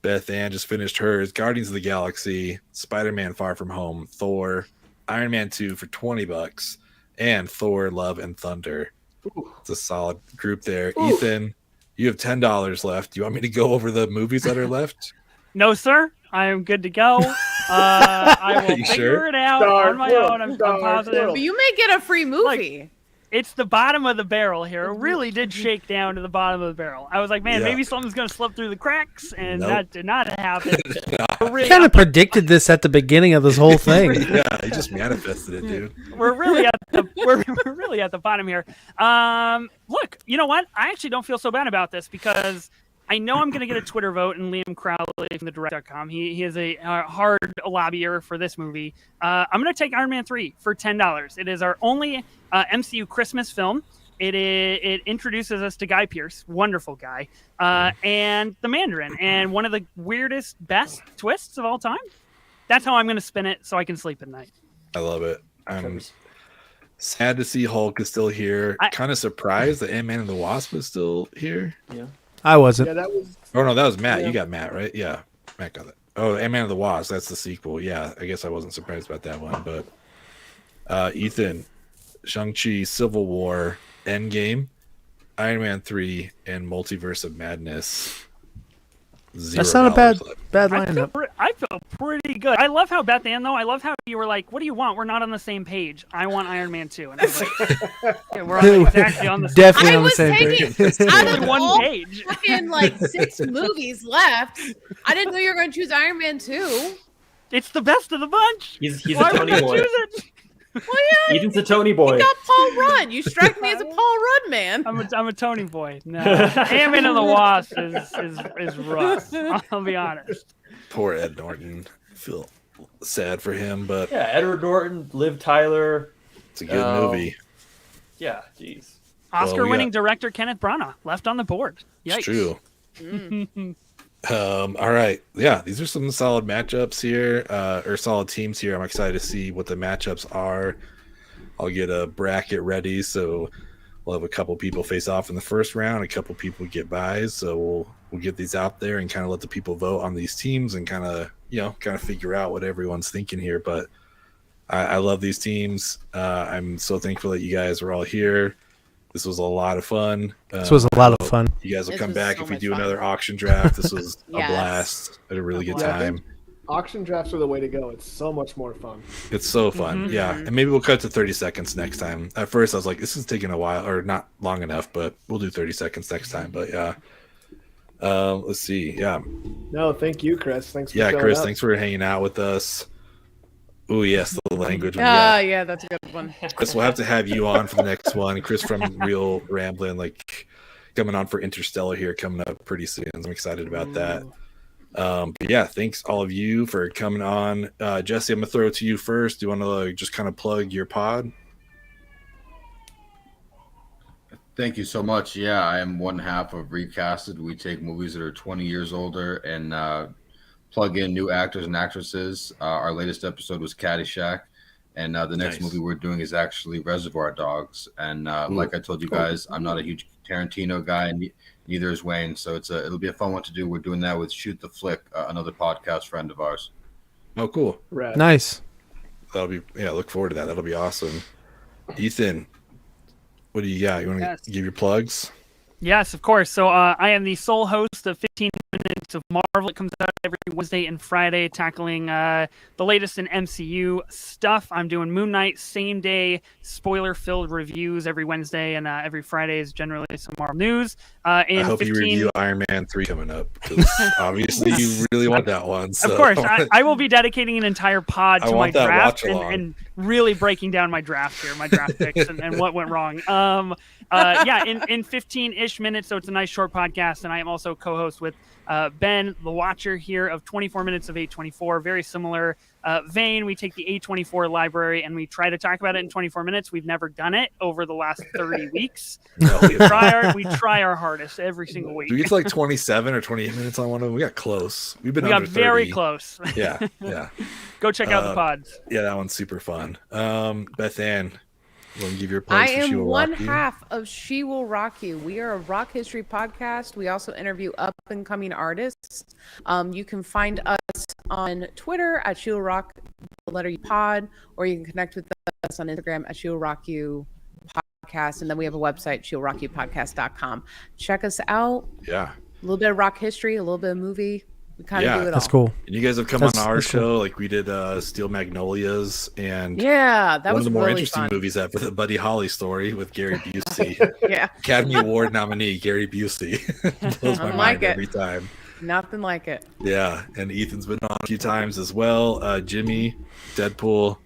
Beth Ann just finished hers. Guardians of the Galaxy, Spider-Man Far From Home, Thor, Iron Man 2 for $20, and Thor Love and Thunder. It's a solid group there. Ooh. Ethan, you have $10 left. Do you want me to go over the movies that are left? No, sir. I am good to go. I will You figure sure? it out Dark on my world, own. I'm dark positive. world. But you may get a free movie. It's the bottom of the barrel here. It really did shake down to the bottom of the barrel. I was like, man, Yeah. maybe something's going to slip through the cracks, and Nope. that did not happen. We're Kind of predicted this at the beginning of this whole thing. Yeah, he just manifested it, dude. we're really at the we're really at the bottom here. Look, you know what? I actually don't feel so bad about this because I know I'm going to get a Twitter vote, and Liam Crowley from the direct.com. He is a hard lobbyer for this movie. I'm going to take Iron Man 3 for $10. It is our only MCU Christmas film. It introduces us to Guy Pearce, wonderful guy, and the Mandarin, and one of the weirdest, best twists of all time. That's how I'm going to spin it so I can sleep at night. I love it. I'm sad to see Hulk is still here. Kind of surprised that Ant-Man and the Wasp is still here. Yeah. I wasn't. Yeah, that was. Oh no, that was Matt. Yeah. You got Matt, right? Yeah, Matt got that. Oh, Ant-Man and the Wasp. That's the sequel. Yeah, I guess I wasn't surprised about that one. But Ethan, Shang-Chi, Civil War, Endgame, Iron Man 3, and Multiverse of Madness. That's not a bad $0 left. lineup. I feel pretty good. I love how Beth Ann, though. I love how you were like, "What do you want? We're not on the same page. I want Iron Man 2." And I was like, yeah, "We're on exactly on the same Definitely I on the was same taking page. out Only of one all page." fucking like 6 movies left. I didn't know you were going to choose Iron Man 2. It's the best of the bunch. He's a Why would Tony I boy. choose it? Well, yeah, Ethan's a Tony boy. you got Paul Rudd. You strike me as a Paul Rudd man. I'm a Tony boy. No, Ant-Man and the Wasp is rough. I'll be honest. Poor Ed Norton. Feel sad for him, but Yeah, Edward Norton, Liv Tyler. it's a good movie. Yeah, jeez. Oscar-winning director Kenneth Branagh left on the board. Yikes. It's true. All right. Yeah, these are some solid matchups here, or solid teams here. I'm excited to see what the matchups are. I'll get a bracket ready so We'll have a couple people face off in the first round, a couple people get buys. So we'll get these out there and kind of let the people vote on these teams and kind of figure out what everyone's thinking here. But I love these teams. I'm so thankful that you guys are all here. This was a lot of fun. This was a lot of fun. You guys will come back if we do another auction draft. This was Yes. a blast. I had a really good Yeah, I time. think auction drafts are the way to go. It's so much more fun. It's so fun. Yeah. And maybe we'll cut to 30 seconds next time. At first I was like, this is taking a while, or not long enough, but we'll do 30 seconds next time. But yeah. Let's see. Yeah. No, thank you, Chris. Thanks for Yeah, showing Chris, up. thanks for hanging out with us. Oh yes, the language one. Yeah, that's a good one. Chris, we'll have to have you on for the next one. Chris from Real Rambling, like coming on for Interstellar here, coming up pretty soon. I'm excited about that. But yeah, thanks all of you for coming on. Jesse, I'm gonna throw it to you first. Do you want to just kind of plug your pod? Thank you so much. Yeah, I am one half of Recasted. We take movies that are 20 years older and plug in new actors and actresses. Our latest episode was Caddyshack, and the next movie we're doing is actually Reservoir Dogs. And like I told you guys, I'm not a huge Tarantino guy, and neither is Wayne. So it'll be a fun one to do. We're doing that with Shoot the Flick, another podcast friend of ours. Oh, cool. Rad. Nice. That'll be look forward to that. That'll be awesome. Ethan, what do you got? You want to give your plugs? Yes, of course. So I am the sole host of 15 Minutes of Marvel. It comes out every Wednesday and Friday, tackling the latest in MCU stuff. I'm doing Moon Knight same day, spoiler-filled reviews every Wednesday, and every Friday is generally some Marvel news. I hope you review Iron Man 3 coming up, because obviously you really want that one. So. Of course, I will be dedicating an entire pod to my draft and really breaking down my draft here, my draft picks, and what went wrong. In 15-ish minutes, so it's a nice short podcast, and I am also co-host with Ben, the Watcher here of 24 Minutes of 824. Very similar vein. We take the 824 library and we try to talk about it in 24 minutes. We've never done it over the last 30 weeks. No, we try our hardest every single week. Do we get to like 27 or 28 minutes on one of them? We got close. We got very close. Yeah. Go check out the pods. Yeah, that one's super fun. Beth Ann, you want to give your plugs? I am one half of She Will Rock You. We are a rock history podcast. We also interview up and coming artists. You can find us on Twitter at She Will Rock the letter U pod, or you can connect with us on Instagram at She Will Rock You podcast. And then we have a website, she'llrockyoupodcast.com. Check us out. Yeah. A little bit of rock history, a little bit of movie. We kind of do it all. That's cool. And you guys have come on our show, like we did Steel Magnolias, and that one was of the more really interesting fun. movies ever, the Buddy Holly story with Gary Busey. Yeah. Academy Award nominee Gary Busey. Blows my mind every time. Nothing like it. Yeah, and Ethan's been on a few times as well. Jimmy, Deadpool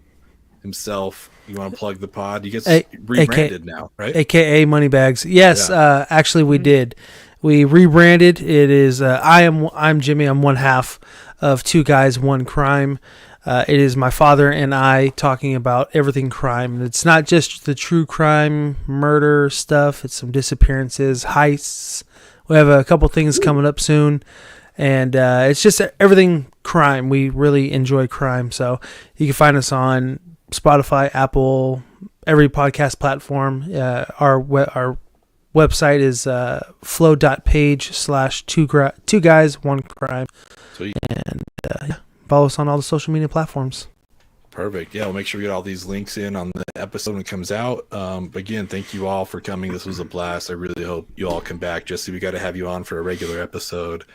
himself. You want to plug the pod? You get rebranded now, right? AKA Moneybags. Yes, Yeah. actually we did. We rebranded. It is I'm Jimmy. I'm one half of Two Guys, One Crime. It is my father and I talking about everything crime. It's not just the true crime murder stuff. It's some disappearances, heists. We have a couple things coming up soon, and it's just everything crime. We really enjoy crime, so you can find us on Spotify, Apple, every podcast platform. Our website is flow.page/two guys, one crime. Sweet. And follow us on all the social media platforms. Perfect. Yeah, we'll make sure we get all these links in on the episode when it comes out. But again, thank you all for coming. This was a blast. I really hope you all come back. Jesse, we got to have you on for a regular episode.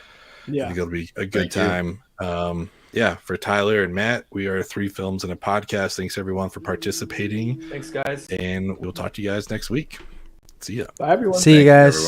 Yeah. I think it'll be a good time. For Tyler and Matt, we are 3 Films and a Podcast. Thanks everyone for participating. Thanks, guys. And we'll talk to you guys next week. See ya. Bye, everyone. See you guys.